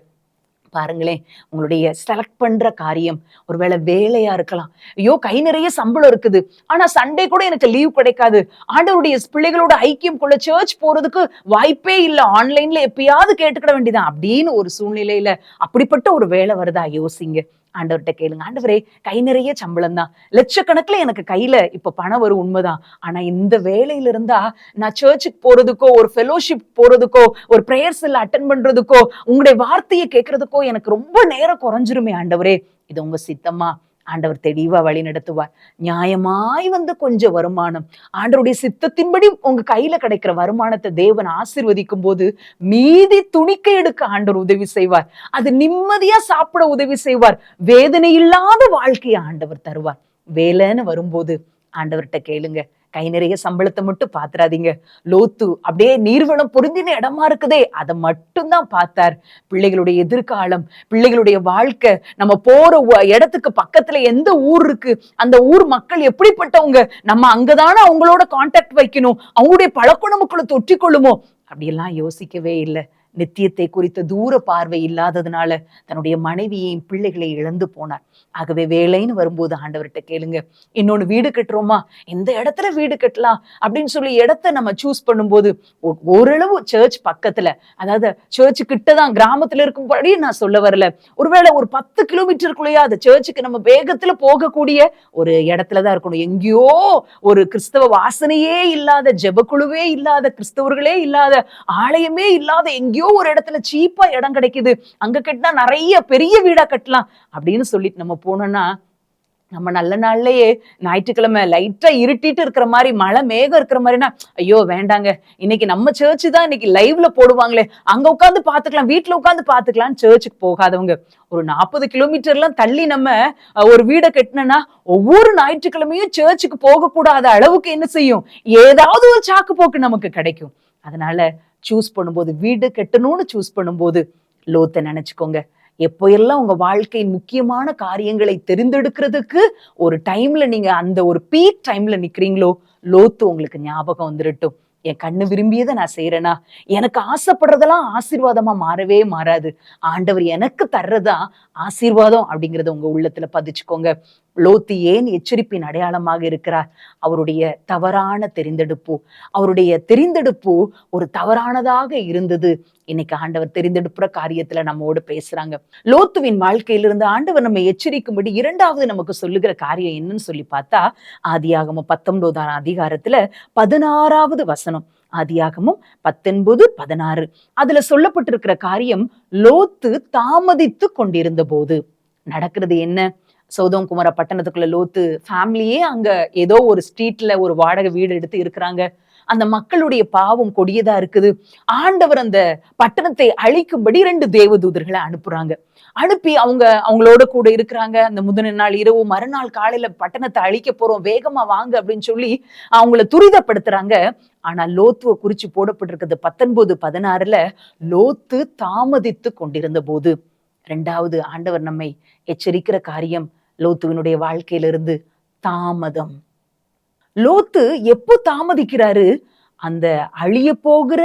பாருங்களேன், உங்களுடைய செலக்ட் பண்ற காரியம் ஒருவேளை வேலையா இருக்கலாம். ஐயோ, கை நிறைய சம்பளம் இருக்குது, ஆனா சண்டே கூட எனக்கு லீவ் கிடைக்காது, ஆண்டவருடைய பிள்ளைகளோட ஐக்கியம் கொள்ள சர்ச் போறதுக்கு வாய்ப்பே இல்லை, ஆன்லைன்ல எப்பயாவது கேட்டுக்கிட வேண்டியதான் அப்படின்னு ஒரு சூழ்நிலையில அப்படிப்பட்ட ஒரு வேலை வருதா யோசிங்க. ஆண்டவர்கிட்ட கேளுங்க, ஆண்டவரே கை நிறைய சம்பளம் தான், லட்சக்கணக்கில் எனக்கு கையில இப்ப பணம் வரும் உண்மைதான், ஆனா இந்த வேலையில இருந்தா நான் சர்ச்சுக்கு போறதுக்கோ ஒரு ஃபெலோஷிப் போறதுக்கோ ஒரு பிரேயர்ஸ் எல்லாம் அட்டென்ட் பண்றதுக்கோ உங்களுடைய வார்த்தையை கேட்கறதுக்கோ எனக்கு ரொம்ப நேரம் குறைஞ்சிருமே ஆண்டவரே, இது உங்க சித்தமா? ஆண்டவர் தெளிவா வழி நடத்துவார். நியாயமாய் வந்து கொஞ்சம் வருமானம், ஆண்டவருடைய சித்தத்தின்படி உங்க கையில கிடைக்கிற வருமானத்தை தேவன் ஆசீர்வதிக்கும் போது மீதி துணிக்க எடுக்க ஆண்டவர் உதவி செய்வார். அது நிம்மதியா சாப்பிட உதவி செய்வார். வேதனை இல்லாத வாழ்க்கையை ஆண்டவர் தருவார். வேலைன்னு வரும்போது ஆண்டவர்கிட்ட கேளுங்க. கை நிறைய சம்பளத்தை மட்டும் பாத்துறாதீங்க. லோத்து அப்படியே நீர்வளம் பொருந்தின இடமா இருக்குதே அதை மட்டும்தான் பார்த்தார். பிள்ளைகளுடைய எதிர்காலம், பிள்ளைகளுடைய வாழ்க்கை, நம்ம போற இடத்துக்கு பக்கத்துல எந்த ஊர் இருக்கு, அந்த ஊர் மக்கள் எப்படிப்பட்டவங்க, நம்ம அங்கதானே அவங்களோட கான்டாக்ட் வைக்கணும், அவங்களுடைய பழக்கணமுக்களை தொற்றிக்கொள்ளுமோ, அப்படியெல்லாம் யோசிக்கவே இல்லை. நித்தியத்தை குறித்த தூர பார்வை இல்லாததுனால தன்னுடைய மனைவியையும் பிள்ளைகளை இழந்து போனார். ஆகவே வேலைன்னு வரும்போது ஆண்டவர்கிட்ட கேளுங்க. இன்னொன்னு வீடு கட்டுறோமா, எந்த இடத்துல வீடு கட்டலாம் அப்படின்னு சொல்லி இடத்த நம்ம சூஸ் பண்ணும்போது ஓரளவு சர்ச் பக்கத்துல, அதாவது சர்ச்சு கிட்டதான், கிராமத்துல இருக்கும்படி நான் சொல்ல வரல, ஒருவேளை ஒரு 10 கிலோமீட்டருக்குள்ளேயே அது சர்ச்சுக்கு நம்ம வேகத்துல போகக்கூடிய ஒரு இடத்துலதான் இருக்கணும். எங்கேயோ ஒரு கிறிஸ்தவ வாசனையே இல்லாத, ஜெபக்குழுவே இல்லாத, கிறிஸ்தவர்களே இல்லாத, ஆலயமே இல்லாத எங்கேயோ ஒரு இடத்துல சீப்பா இடம் கிடைக்குது, அங்க கட்டினா நிறைய பெரிய வீடா கட்டலாம் அப்படின்னு சொல்லிட்டு நம்ம போனோம்னா, நம்ம நல்ல நாள்லயே ஞாயிற்றுக்கிழமை லைட்டா இருட்டிட்டு இருக்கிற மாதிரி, மழை மேகம் இருக்கிற மாதிரினா, ஐயோ வேண்டாங்க, இன்னைக்கு நம்ம சர்ச்சு தான் இன்னைக்கு லைவ்ல போடுவாங்களே, அங்க உட்காந்து பாத்துக்கலாம், வீட்டுல உட்காந்து பாத்துக்கலாம், சர்ச்சுக்கு போகாதவங்க ஒரு 40 கிலோமீட்டர்லாம் தள்ளி நம்ம ஒரு வீடை கட்டினா ஒவ்வொரு ஞாயிற்றுக்கிழமையும் சர்ச்சுக்கு போக கூடாத அளவுக்கு என்ன செய்யும், ஏதாவது ஒரு சாக்கு போக்கு நமக்கு கிடைக்கும். அதனால சூஸ் பண்ணும்போது, வீடு கட்டணும்னு சூஸ் பண்ணும்போது லோத்தை நினைச்சுக்கோங்க. எப்போ எல்லாம் உங்க வாழ்க்கையின் முக்கியமான காரியங்களை தெரிந்தெடுக்கிறதுக்கு ஒரு டைம்ல நீங்க அந்த ஒரு பீக் டைம்ல நிக்கிறீங்களோ, லோத்து உங்களுக்கு ஞாபகம் வந்துடட்டும். என் கண்ணு விரும்பியதை நான் செய்யறேனா, எனக்கு ஆசைப்படுறதெல்லாம் ஆசீர்வாதமா மாறவே மாறாது, ஆண்டவர் எனக்கு தர்றதா ஆசீர்வாதம் அப்படிங்கறத உங்க உள்ளத்துல பதிச்சுக்கோங்க. லோத்து ஏன் எச்சரிப்பின் அடையாளமாக இருக்கிறார்? அவருடைய தவறான தெரிந்தெடுப்பு, அவருடைய தெரிந்தெடுப்பு ஒரு தவறானதாக இருந்தது. இன்னைக்கு ஆண்டவர் தெரிந்தெடுப்புற காரியத்துல நம்மோடு பேசுறாங்க. லோத்துவின் வாழ்க்கையிலிருந்து ஆண்டவர் நம்ம எச்சரிக்கும்படி இரண்டாவது நமக்கு சொல்லுகிற காரியம் என்னன்னு சொல்லி பார்த்தா, ஆதியாகமம் 19ஆம் அதிகாரத்துல 16வது வசனம். ஆதியாகமம் 19:16 அதுல சொல்லப்பட்டிருக்கிற காரியம், லோத்து தாமதித்து கொண்டிருந்த போது நடக்கிறது என்ன? சோதோம் குமார பட்டணத்துக்குள்ள லோத்து ஃபேமிலியே அங்க ஏதோ ஒரு ஸ்ட்ரீட்ல ஒரு வாடகை வீடு எடுத்து இருக்கிறாங்க. அந்த மக்களுடைய பாவம் கொடியதா இருக்குது. ஆண்டவர் அந்த பட்டணத்தை அழிக்கும்படி 2 தேவதூதர்களை அனுப்புறாங்க. அனுப்பி அவங்களோட கூட இருக்கிறாங்க. அந்த முதல் நாள் இரவு, மறுநாள் காலையில பட்டணத்தை அழிக்க போறோம், வேகமா வாங்க அப்படின்னு சொல்லி அவங்கள துரிதப்படுத்துறாங்க. ஆனா லோத்துவை குறிச்சு போடப்பட்டிருக்கிறது 19:16 லோத்து தாமதித்து கொண்டிருந்த போது. 2வது ஆண்டவர் நம்மை எச்சரிக்கிற காரியம் லோத்துவினுடைய வாழ்க்கையிலிருந்து தாமதம். லோத்து எப்போ தாமதிக்கிறாரு? அந்த அழிய போகிற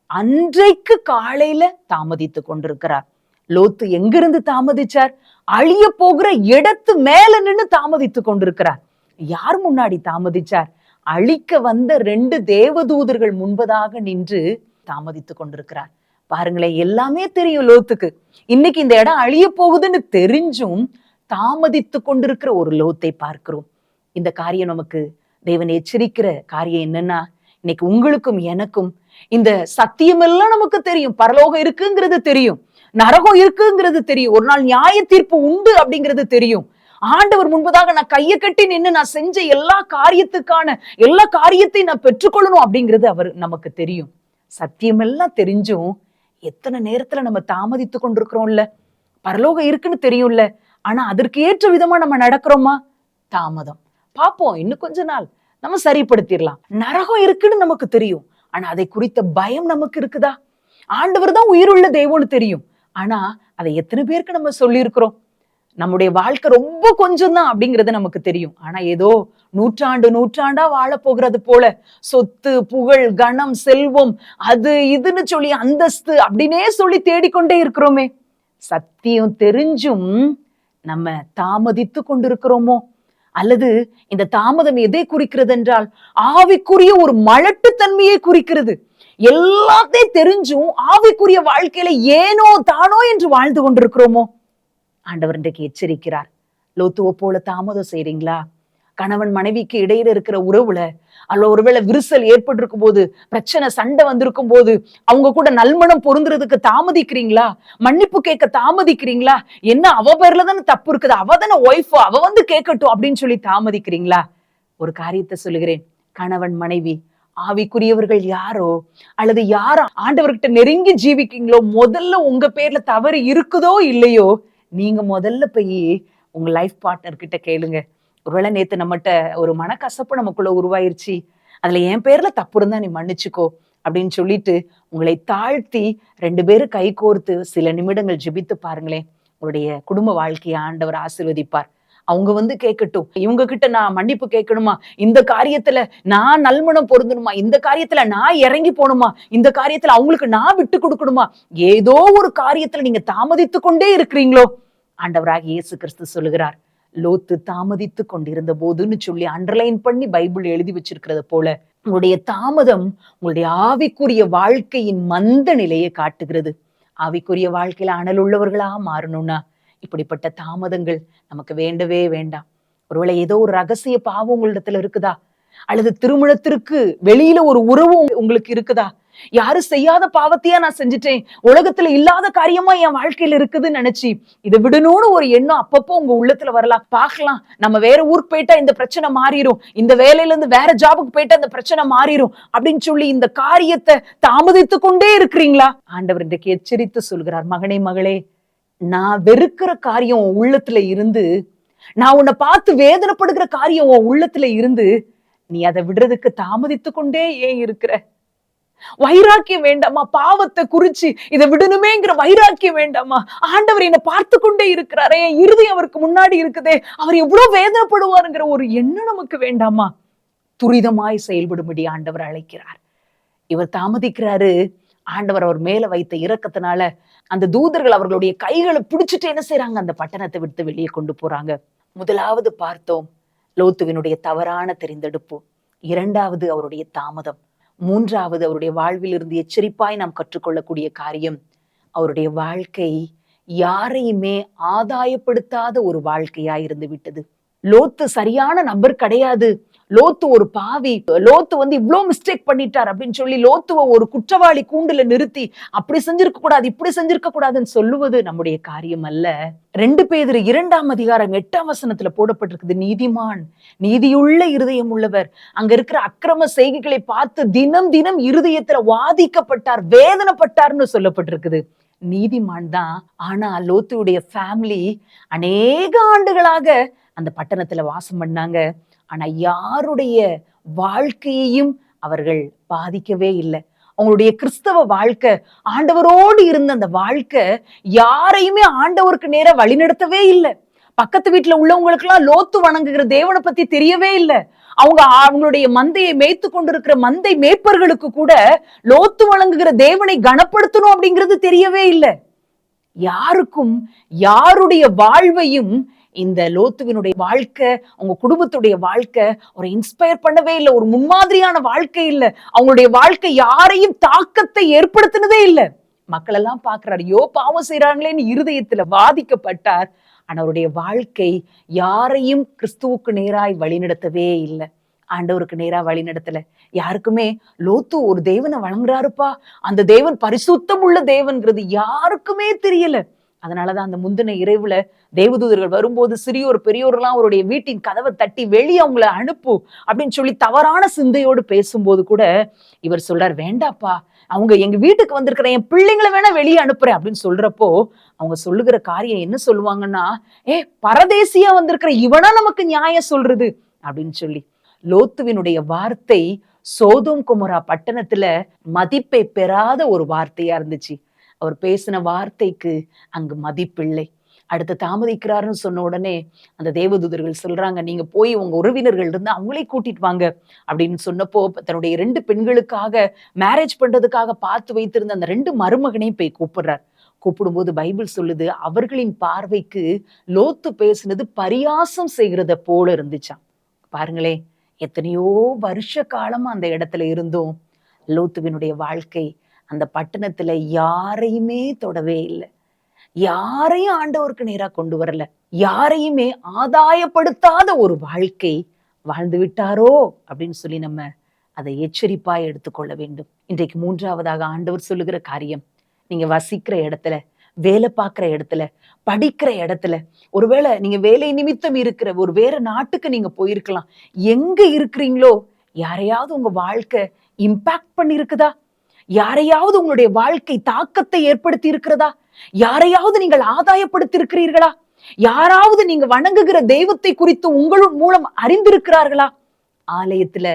அன்றைக்கு காலையில தாமதித்து கொண்டிருக்கிறார். லோத்து எங்கிருந்து தாமதிச்சார்? அழிய போகிற இடத்து மேல நின்று தாமதித்து கொண்டிருக்கிறார். யார் முன்னாடி தாமதிச்சார்? அழிக்க வந்த 2 தேவதூதர்கள் முன்பதாக நின்று தாமதித்து கொண்டிருக்கிறார். பாருங்களேன், எல்லாமே தெரியும் லோத்துக்கு. இன்னைக்கு இந்த இடம் அழிய போகுதுன்னு தெரிஞ்சும் தாமதித்து கொண்டிருக்கிற ஒரு லோத்தை பார்க்கிறோம். இந்த காரியம் நமக்கு தேவன் எச்சரிக்கிற காரியம் என்னன்னா, இன்னைக்கு உங்களுக்கும் எனக்கும் இந்த சத்தியம் எல்லாம் நமக்கு தெரியும். பரலோகம் இருக்குங்கிறது தெரியும், நரகம் இருக்குங்கிறது தெரியும், ஒரு நாள் நியாய தீர்ப்பு உண்டு அப்படிங்கிறது தெரியும். ஆண்டவர் முன்பதாக நான் கையை கட்டி நின்று நான் செஞ்ச எல்லா காரியத்தையும் நான் பெற்றுக்கொள்ளணும் அப்படிங்கிறது அவர் நமக்கு தெரியும். சத்தியம் எல்லாம் தெரிஞ்சும் எத்தனை நேரத்துல நம்ம தாமதித்து கொண்டிருக்கிறோம்ல. பரலோகம் இருக்குன்னு தெரியும்ல, ஆனா அதற்கு ஏற்ற விதமா நம்ம நடக்கிறோமா? தாமதம். பார்ப்போம், இன்னும் கொஞ்ச நாள் நம்ம சரிப்படுத்திடலாம். நரகம் இருக்குன்னு நமக்கு தெரியும், ஆனா அதை குறித்த பயம் நமக்கு இருக்குதா? ஆண்டவர் தான் உயிருள்ள தெய்வம்னு தெரியும், ஆனா அதை எத்தனை பேருக்கு நம்ம சொல்லி இருக்கிறோம்? நம்முடைய வாழ்க்கை ரொம்ப கொஞ்சம் தான் அப்படிங்கிறது நமக்கு தெரியும், ஆனா ஏதோ நூற்றாண்டா வாழ போகிறது போல சொத்து, புகழ், கணம், செல்வம், அது இதுன்னு சொல்லி அந்தஸ்து அப்படின்னே சொல்லி தேடிக்கொண்டே இருக்கிறோமே. சத்தியம் தெரிஞ்சும் நம்ம தாமதித்து கொண்டிருக்கிறோமோ? அல்லது இந்த தாமதம் எதை குறிக்கிறது என்றால் ஆவிக்குரிய ஒரு மலட்டுத்தன்மையை குறிக்கிறது. எல்லாத்தையும் தெரிஞ்சும் ஆவிக்குரிய வாழ்க்கையில ஏனோ தானோ என்று வாழ்ந்து கொண்டிருக்கிறோமோ? ஆண்டவர் இன்றைக்கு எச்சரிக்கிறார். லோத்துவ போல தாமதம் செய்றீங்களா? கணவன் மனைவிக்கு இடையில இருக்கிற உறவுல அல்ல ஒருவேளை விரிசல் ஏற்பட்டிருக்கும் போது, பிரச்சனை சண்டை வந்திருக்கும் போது அவங்க கூட நல்மணம் பொருந்துறதுக்கு தாமதிக்கிறீங்களா? மன்னிப்பு கேட்க தாமதிக்கிறீங்களா? என்ன அவ பேர்ல தானே தப்பு இருக்குது, அவ தானே ஒய்ஃபோ, அவ வந்து கேட்கட்டும் அப்படின்னு சொல்லி தாமதிக்கிறீங்களா? ஒரு காரியத்தை சொல்லுகிறேன், கணவன் மனைவி ஆவிக்குரியவர்கள் யாரோ அல்லது யாரோ ஆண்டவர்கிட்ட நெருங்கி ஜீவிக்கீங்களோ, முதல்ல உங்க பேர்ல தவறு இருக்குதோ இல்லையோ, நீங்க முதல்ல போய் உங்க லைஃப் பார்ட்னர் கிட்ட கேளுங்க. ஒருவேளை நேத்து நம்மகிட்ட ஒரு மனக்கசப்பு நமக்குள்ள உருவாயிருச்சு, அதுல என் பேர்ல தப்பு இருந்தா நீ மன்னிச்சுக்கோ அப்படின்னு சொல்லிட்டு உங்களை தாழ்த்தி 2 பேரும் கை கோர்த்து சில நிமிடங்கள் ஜெபித்து பாருங்களேன். உங்களுடைய குடும்ப வாழ்க்கையை ஆண்டவர் ஆசீர்வதிப்பார். அவங்க வந்து கேட்கட்டும், இவங்க கிட்ட நான் மன்னிப்பு கேட்கணுமா, இந்த காரியத்துல நான் நல்மணம் பொருந்தணுமா, இந்த காரியத்துல நான் இறங்கி போகணுமா, இந்த காரியத்துல அவங்களுக்கு நான் விட்டு கொடுக்கணுமா, ஏதோ ஒரு காரியத்துல நீங்க தாமதித்து கொண்டே இருக்கிறீங்களோ, ஆண்டவராக இயேசு கிறிஸ்து சொல்லுகிறார், லோத்து தாமதித்து கொண்டிருந்த போதுன்னு சொல்லி அண்டர்லைன் பண்ணி பைபிள் எழுதி வச்சிருக்கிறத போல உங்களுடைய தாமதம் உங்களுடைய ஆவிக்குரிய வாழ்க்கையின் மந்த நிலையை காட்டுகிறது. ஆவிக்குரிய வாழ்க்கையில அனல் உள்ளவர்களா மாறணும்னா இப்படிப்பட்ட தாமதங்கள் நமக்கு வேண்டவே வேண்டாம். ஒருவேளை ஏதோ ஒரு ரகசிய பாவம் உங்களிடத்துல இருக்குதா, அல்லது திருமணத்திற்கு வெளியில ஒரு உறவு உங்களுக்கு இருக்குதா, யாரும் செய்யாத பாவத்தையா நான் செஞ்சுட்டேன், உலகத்துல இல்லாத காரியமா என் வாழ்க்கையில இருக்குதுன்னு நினைச்சு இதை விடணும்னு ஒரு எண்ணம் அப்பப்போ உங்க உள்ளத்துல வரலாம். பார்க்கலாம், நம்ம வேற ஊருக்கு போயிட்டா இந்த பிரச்சனை மாறிடும், இந்த வேலையில இருந்து வேற ஜாபுக்கு போயிட்டா இந்த பிரச்சனை மாறிடும் அப்படின்னு சொல்லி இந்த காரியத்தை தாமதித்து கொண்டே இருக்கிறீங்களா? ஆண்டவர் இன்றைக்கு எச்சரித்து சொல்கிறார், மகனே மகளே, நான் வெறுக்கிற காரியம் உன் உள்ளத்துல இருந்து, நான் உன்னை பார்த்து வேதனைப்படுகிற காரியம் உன் உள்ளத்துல இருந்து நீ அதை விடுறதுக்கு தாமதித்து கொண்டே ஏன் இருக்கிற? வைராக்கியம் வேண்டாமா? பாவத்தை குறிச்சு இதை விடணுமேங்கிற வைராக்கியம் வேண்டாமா? ஆண்டவர் என்னை பார்த்து கொண்டே இருக்கிறாரே, என் இருதயம் அவருக்கு முன்னாடி இருக்குதே, அவர் எவ்வளவு வேதனைப்படுவாருங்கிற ஒரு எண்ணம் நமக்கு வேண்டாமா? துரிதமாய் செயல்படும்படி ஆண்டவர் அழைக்கிறார். இவர் தாமதிக்கிறாரு. ஆண்டவர் அவர் மேல வைத்த இரக்கத்தினால அந்த தூதர்கள் அவர்களுடைய கைகளை பிடிச்சிட்டு என்ன செய்யறாங்க, அந்த பட்டணத்தை விட்டு வெளியே கொண்டு போறாங்க. முதலாவது பார்த்தோம் லோத்துவினுடைய தவறான தெரிந்தெடுப்பு, 2வது அவருடைய தாமதம், 3வது அவருடைய வாழ்வில் இருந்து எச்சரிப்பாய் நாம் கற்றுக்கொள்ளக்கூடிய காரியம், அவருடைய வாழ்க்கை யாரையுமே ஆதாயப்படுத்தாத ஒரு வாழ்க்கையா இருந்து விட்டது. லோத்து சரியான நபர் கிடையாது, லோத்து ஒரு பாவி, லோத்து வந்து இவ்வளவு மிஸ்டேக் பண்ணிட்டார் அப்படின்னு சொல்லி லோத்துவை ஒரு குற்றவாளி கூண்டுல நிறுத்தி அப்படி செஞ்சிருக்க கூடாது இப்படி செஞ்சிருக்க கூடாதுன்னு சொல்லுவது நம்முடைய காரியம் அல்ல. 2 பேதுரு 2ஆம் அதிகாரம் 8ஆம் வசனத்துல போடப்பட்டிருக்குது, நீதிமான் நீதியுள்ள இருதயம் உள்ளவர், அங்க இருக்கிற அக்கிரம செய்கைகளை பார்த்து தினம் தினம் இருதயத்துல வாதிக்கப்பட்டார், வேதனைப்பட்டார்னு சொல்லப்பட்டிருக்குது. நீதிமான் தான். ஆனா லோத்துடைய ஃபேமிலி அநேக ஆண்டுகளாக அந்த பட்டணத்துல வாசம் பண்ணாங்க. ஆனா யாருடைய வாழ்க்கையையும் அவர்கள் பாதிக்கவே இல்லை. அவங்களுடைய கிறிஸ்தவ வாழ்க்கை, ஆண்டவரோடு இருந்த அந்த வாழ்க்கை யாரையுமே ஆண்டவருக்கு நேரா வழிநடத்தவே இல்லை. பக்கத்து வீட்டுல உள்ளவங்களுக்கு எல்லாம் லோத்து வணங்குகிற தேவனை பத்தி தெரியவே இல்லை. அவங்களுடைய மந்தையை மேய்த்து கொண்டிருக்கிற மந்தை மேய்ப்பர்களுக்கு கூட லோத்து வணங்குகிற தேவனை கனப்படுத்தணும் அப்படிங்கிறது தெரியவே இல்லை. யாருக்கும் யாருடைய வாழ்வையும் இந்த லோத்துவினுடைய வாழ்க்கை, அவங்க குடும்பத்துடைய வாழ்க்கை ஒரு இன்ஸ்பயர் பண்ணவே இல்லை, ஒரு முன்மாதிரியான வாழ்க்கை இல்லை. அவங்களுடைய வாழ்க்கை யாரையும் தாக்கத்தை ஏற்படுத்தினதே இல்லை. மக்கள் எல்லாம் பாக்குறாரு, ஐயோ பாவம் செய்யறாங்களேன்னு இருதயத்துல வாதிக்கப்பட்டார். ஆனா அவருடைய வாழ்க்கை யாரையும் கிறிஸ்துவுக்கு நேராய் வழிநடத்தவே இல்லை, ஆண்டவருக்கு நேரா வழி நடத்தல. யாருக்குமே லோத்து ஒரு தேவனை வழங்குறாருப்பா, அந்த தேவன் பரிசுத்தம் உள்ள தேவன்கிறது யாருக்குமே தெரியல. அதனாலதான் அந்த முந்தின இரவுல தேவதூதர்கள் வரும்போது சிறியோர் பெரியோர்லாம் அவருடைய வீட்டின் கதவை தட்டி வெளியே அவங்கள அனுப்பு அப்படின்னு சொல்லி தவறான சிந்தையோடு பேசும்போது கூட இவர் சொல்றார், வேண்டாப்பா, அவங்க எங்க வீட்டுக்கு வந்திருக்கிற என் பிள்ளைங்களை வேணா வெளியே அனுப்புறேன் அப்படின்னு சொல்றப்போ அவங்க சொல்லுகிற காரியம் என்ன சொல்லுவாங்கன்னா, பரதேசியா வந்திருக்கிற இவனா நமக்கு நியாயம் சொல்றது அப்படின்னு சொல்லி. லோத்துவினுடைய வார்த்தை சோதோம் கொமோரா பட்டணத்துல மதிப்பை பெறாத ஒரு வார்த்தையா இருந்துச்சு. அவர் பேசின வார்த்தைக்கு அங்கு மதிப்பில்லை. அடுத்து தாமதிக்கிறாருன்னு சொன்ன உடனே அந்த தேவதூதர்கள் சொல்றாங்க, நீங்க போய் உங்க உறவினர்கள் இருந்து அவங்களே கூட்டிட்டு வாங்க அப்படின்னு சொன்னப்போ தன்னுடைய 2 பெண்களுக்காக மேரேஜ் பண்றதுக்காக பார்த்து வைத்திருந்த அந்த 2 மருமகனையும் போய் கூப்பிடுறார். கூப்பிடும்போது பைபிள் சொல்லுது, அவர்களின் பார்வைக்கு லோத்து பேசுனது பரியாசம் செய்கிறத போல இருந்துச்சாம். பாருங்களேன், எத்தனையோ வருஷ காலமா அந்த இடத்துல இருந்தும் லோத்துவினுடைய வாழ்க்கை அந்த பட்டணத்துல யாரையுமே தொடவே இல்லை. யாரையும் ஆண்டவருக்கு நேரா கொண்டு வரல. யாரையுமே ஆதாயப்படுத்தாத ஒரு வாழ்க்கை வாழ்ந்து விட்டாரோ அப்படின்னு சொல்லி நம்ம அதை எச்சரிப்பாய் எடுத்துக்கொள்ள வேண்டும். இன்றைக்கு மூன்றாவதாக ஆண்டவர் சொல்லுகிற காரியம், நீங்க வசிக்கிற இடத்துல, வேலை பார்க்குற இடத்துல, படிக்கிற இடத்துல, ஒருவேளை நீங்க வேலை நிமித்தம் இருக்கிற ஒரு வேற நாட்டுக்கு நீங்க போயிருக்கலாம். எங்க இருக்கிறீங்களோ யாரையாவது உங்க வாழ்க்கை இம்பாக்ட் பண்ணிருக்குதா? யாரையாவது உங்களுடைய வாழ்க்கை தாக்கத்தை ஏற்படுத்தி இருக்கிறதா? யாரையாவது நீங்கள் ஆதாயப்படுத்தி இருக்கிறீர்களா? யாராவது நீங்க வணங்குகிற தெய்வத்தை குறித்து உங்கள் மூலம் அறிந்திருக்கிறார்களா? ஆலயத்துல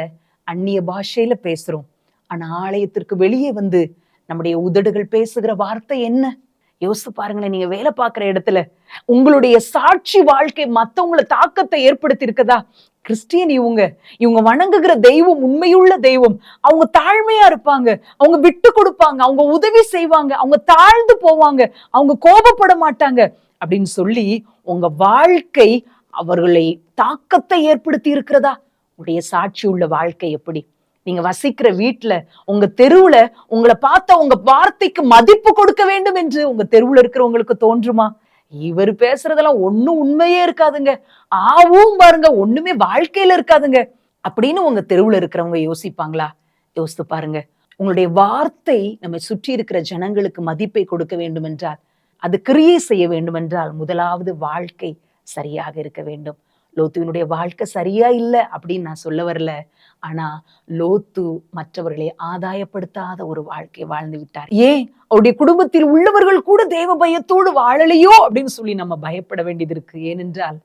அந்நிய பாஷையில பேசுறோம், ஆனா ஆலயத்திற்கு வெளியே வந்து நம்முடைய உதடுகள் பேசுகிற வார்த்தை என்ன? யோசிச்சு பாருங்களேன். நீங்க வேலை பார்க்கிற இடத்துல உங்களுடைய சாட்சி வாழ்க்கை மத்தவங்களை தாக்கத்தை ஏற்படுத்தி இருக்கதா? கிறிஸ்டியன் இவங்க வணங்குகிற தெய்வம் உண்மையுள்ள தெய்வம், அவங்க தாழ்மையா இருப்பாங்க, அவங்க விட்டு கொடுப்பாங்க, அவங்க உதவி செய்வாங்க, அவங்க தாழ்ந்து போவாங்க, அவங்க கோபப்பட மாட்டாங்க அப்படின்னு சொல்லி உங்க வாழ்க்கை அவர்களை தாக்கத்தை ஏற்படுத்தி இருக்கிறதா? உடைய சாட்சி உள்ள வாழ்க்கை எப்படி? நீங்க வசிக்கிற வீட்டுல, உங்க தெருவுல உங்களை பார்த்த உங்க வார்த்தைக்கு மதிப்பு கொடுக்க வேண்டும் என்று உங்க தெருவுல இருக்கிறவங்களுக்கு தோன்றுமா? இவர் பேசுறதெல்லாம் ஒண்ணும் உண்மையே இருக்காதுங்க, ஆவும் பாருங்க ஒண்ணுமே வாழ்க்கையில இருக்காதுங்க அப்படின்னு உங்க தெருவுல இருக்கிறவங்க யோசிப்பாங்களா? யோசித்து பாருங்க. உங்களுடைய வார்த்தை நம்ம சுற்றி இருக்கிற ஜனங்களுக்கு மதிப்பை கொடுக்க வேண்டும் என்றால், அது கிரியை செய்ய வேண்டும் என்றால், முதலாவது வாழ்க்கை சரியாக இருக்க வேண்டும். லோத்துவினுடைய வாழ்க்கை சரியா இல்லை அப்படின்னு நான் சொல்ல வரல. ஆனா லோத்து மற்றவர்களை ஆதாயப்படுத்தாத ஒரு வாழ்க்கை வாழ்ந்து விட்டார். ஏன் அவருடைய குடும்பத்தில் உள்ளவர்கள் கூட தேவ பயத்தோடு வாழலையோ அப்படின்னு சொல்லி நம்ம பயப்பட வேண்டியது இருக்கு. ஏனென்றால்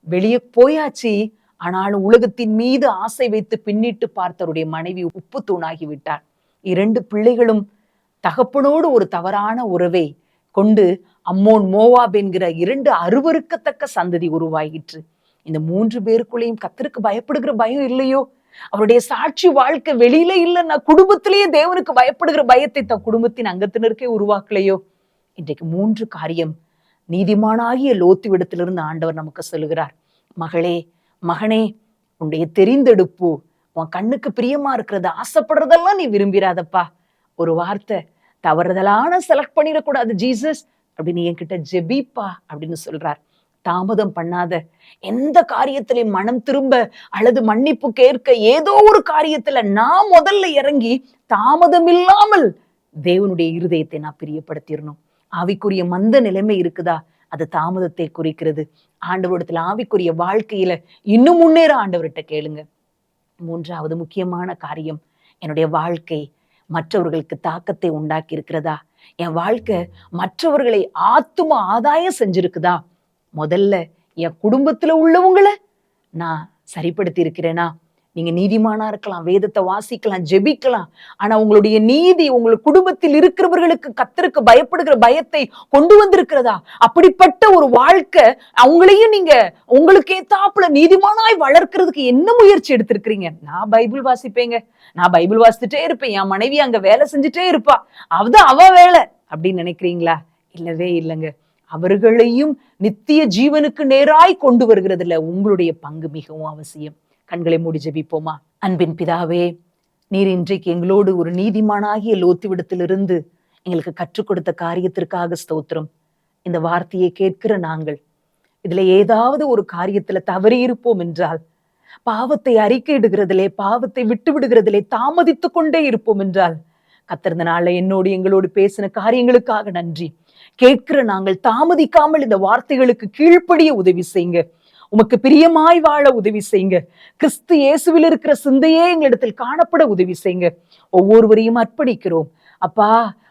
வெளியே போயாச்சு, ஆனாலும் உலகத்தின் மீது ஆசை வைத்து பின்னிட்டு பார்த்தவருடைய மனைவி உப்பு தூணாகி விட்டார். 2 பிள்ளைகளும் தகப்பனோடு ஒரு தவறான உறவை கொண்டு அம்மோன் மோவாப் என்கிற 2 அருவருக்கத்தக்க சந்ததி உருவாகிற்று. இந்த 3 பேருக்குள்ளேயும் கர்த்தருக்கு பயப்படுகிற பயம் இல்லையோ? அவருடைய சாட்சி வாழ்க்கை வெளியில இல்லைன்னா குடும்பத்திலேயே தேவனுக்கு பயப்படுகிற பயத்தை தன் குடும்பத்தின் அங்கத்தினருக்கே உருவாக்கலையோ? இன்றைக்கு 3 காரியம் நீதிமானாகிய லோத்துவிடத்திலிருந்து ஆண்டவர் நமக்கு சொல்லுகிறார். மகளே, மகனே, உன்னுடைய தெரிந்தெடுப்பு, உன் கண்ணுக்கு பிரியமா இருக்கிறத ஆசைப்படுறதெல்லாம் நீ விரும்பிராதப்பா. ஒரு வார்த்தை, தவறுதலான செலக்ட் பண்ணிடக்கூடாது ஜீசஸ் அப்படின்னு என்கிட்ட ஜெபிப்பா அப்படின்னு சொல்றார். தாமதம் பண்ணாத. எந்த காரியத்திலையும் மனம் திரும்ப அல்லது மன்னிப்பு கேட்க ஏதோ ஒரு காரியத்துல நான் முதல்ல இறங்கி தாமதம் இல்லாமல் தேவனுடைய இருதயத்தை நான் பிரியப்படுத்திடணும். ஆவிக்குரிய மந்த நிலைமை இருக்குதா? அது தாமதத்தை குறிக்கிறது. ஆண்டவரிடத்துல ஆவிக்குரிய வாழ்க்கையில இன்னும் முன்னேற ஆண்டவர்கிட்ட கேளுங்க. 3வது முக்கியமான காரியம், என்னுடைய வாழ்க்கை மற்றவர்களுக்கு தாக்கத்தை உண்டாக்கி இருக்கிறதா? என் வாழ்க்கை மற்றவர்களை ஆத்தும ஆதாயம் செஞ்சிருக்குதா? முதல்ல என் குடும்பத்துல உள்ளவங்களை நான் சரிப்படுத்தி இருக்கிறேனா? நீங்க நீதிமானா இருக்கலாம், வேதத்தை வாசிக்கலாம், ஜெபிக்கலாம், ஆனா உங்களுடைய நீதி உங்கள் குடும்பத்தில் இருக்கிறவர்களுக்கு கர்த்தருக்கு பயப்படுகிற பயத்தை கொண்டு வந்திருக்கிறதா? அப்படிப்பட்ட ஒரு வாழ்க்கை அவங்களையும் நீங்க உங்களுக்கு ஏத்தாப்புல நீதிமானாய் வளர்க்கறதுக்கு என்ன முயற்சி எடுத்திருக்கிறீங்க? நான் பைபிள் வாசிப்பேங்க, நான் பைபிள் வாசிச்சுட்டே இருப்பேன், என் மனைவி அங்க வேலை செஞ்சுட்டே இருப்பா, அவதான் அவ வேலை அப்படின்னு நினைக்கிறீங்களா? இல்லவே இல்லைங்க. அவர்களையும் நித்திய ஜீவனுக்கு நேராய் கொண்டு வருகிறதுல உங்களுடைய பங்கு மிகவும் அவசியம். கண்களை மூடி ஜெபிப்போமா? அன்பின் பிதாவே, நீர் இன்றைக்கு எங்களோடு ஒரு நீதிமானாகிய லோத்துவிடத்திலிருந்து எங்களுக்கு கற்றுக் கொடுத்த காரியத்திற்காக ஸ்தோத்திரம். இந்த வார்த்தையை கேட்கிற நாங்கள் இதுல ஏதாவது ஒரு காரியத்துல தவறி இருப்போம் என்றால், பாவத்தை அறிக்கையிடுகிறதிலே, பாவத்தை விட்டு விடுகிறதிலே தாமதித்து கொண்டே இருப்போம் என்றால், கர்த்தர் நாள்ல என்னோடு எங்களோடு பேசின காரியங்களுக்காக நன்றி. கேட்கிற நாங்கள் தாமதிக்காமல் இந்த வார்த்தைகளுக்கு கீழ்ப்படிய உதவி செய்யுங்க. உமக்கு பிரியமாய் வாழ உதவி செய்யுங்க. கிறிஸ்து இயேசுவில் இருக்கிற சிந்தையே எங்களிடத்தில் காணப்பட உதவி செய்யுங்க. ஒவ்வொருவரையும் அர்ப்பணிக்கிறோம். அப்பா,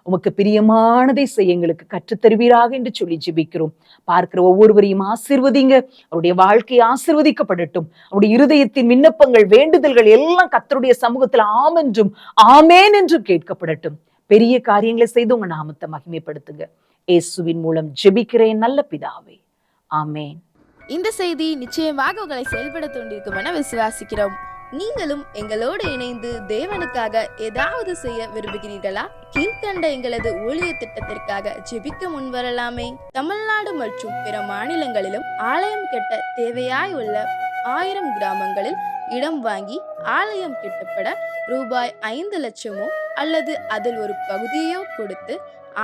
உமக்கு பிரியமானதை செய்ய எங்களுக்கு கற்றுத்தருவீராக என்று சொல்லி ஜெபிக்கிறோம். பார்க்கிற ஒவ்வொருவரையும் ஆசீர்வதிங்க. அவருடைய வாழ்க்கை ஆசீர்வதிக்கப்படட்டும். அவருடைய இருதயத்தின் விண்ணப்பங்கள், வேண்டுதல்கள் எல்லாம் கர்த்தருடைய சமூகத்தில் ஆம் என்றும் ஆமேன் என்றும் கேட்கப்படட்டும். பெரிய காரியங்களை செய்து உங்க நாமத்தை மகிமைப்படுத்துங்க. இயேசுவின் மூலம் ஜெபிக்கிறேன் நல்ல பிதாவே, ஆமேன். இந்த செய்தி நிச்சயமாக உங்களை செயல்பட தூண்டிருக்கும் என விசுவாசிக்கிறோம். நீங்களும் எங்களோடு இணைந்து தேவனுக்காக ஏதாவது செய்ய விரும்புகிறீர்களா? கீழ்கண்ட எங்களது ஊழிய திட்டத்திற்காக ஜெபிக்க முன்வரலாமே. தமிழ்நாடு மற்றும் பிற மாநிலங்களிலும் ஆலயம் கட்ட தேவையாய் உள்ள 1000 கிராமங்களில் இடம் வாங்கி ஆலயம் கட்டப்பட ரூபாய் 5 லட்சமோ அல்லது அதில் ஒரு பகுதியோ கொடுத்து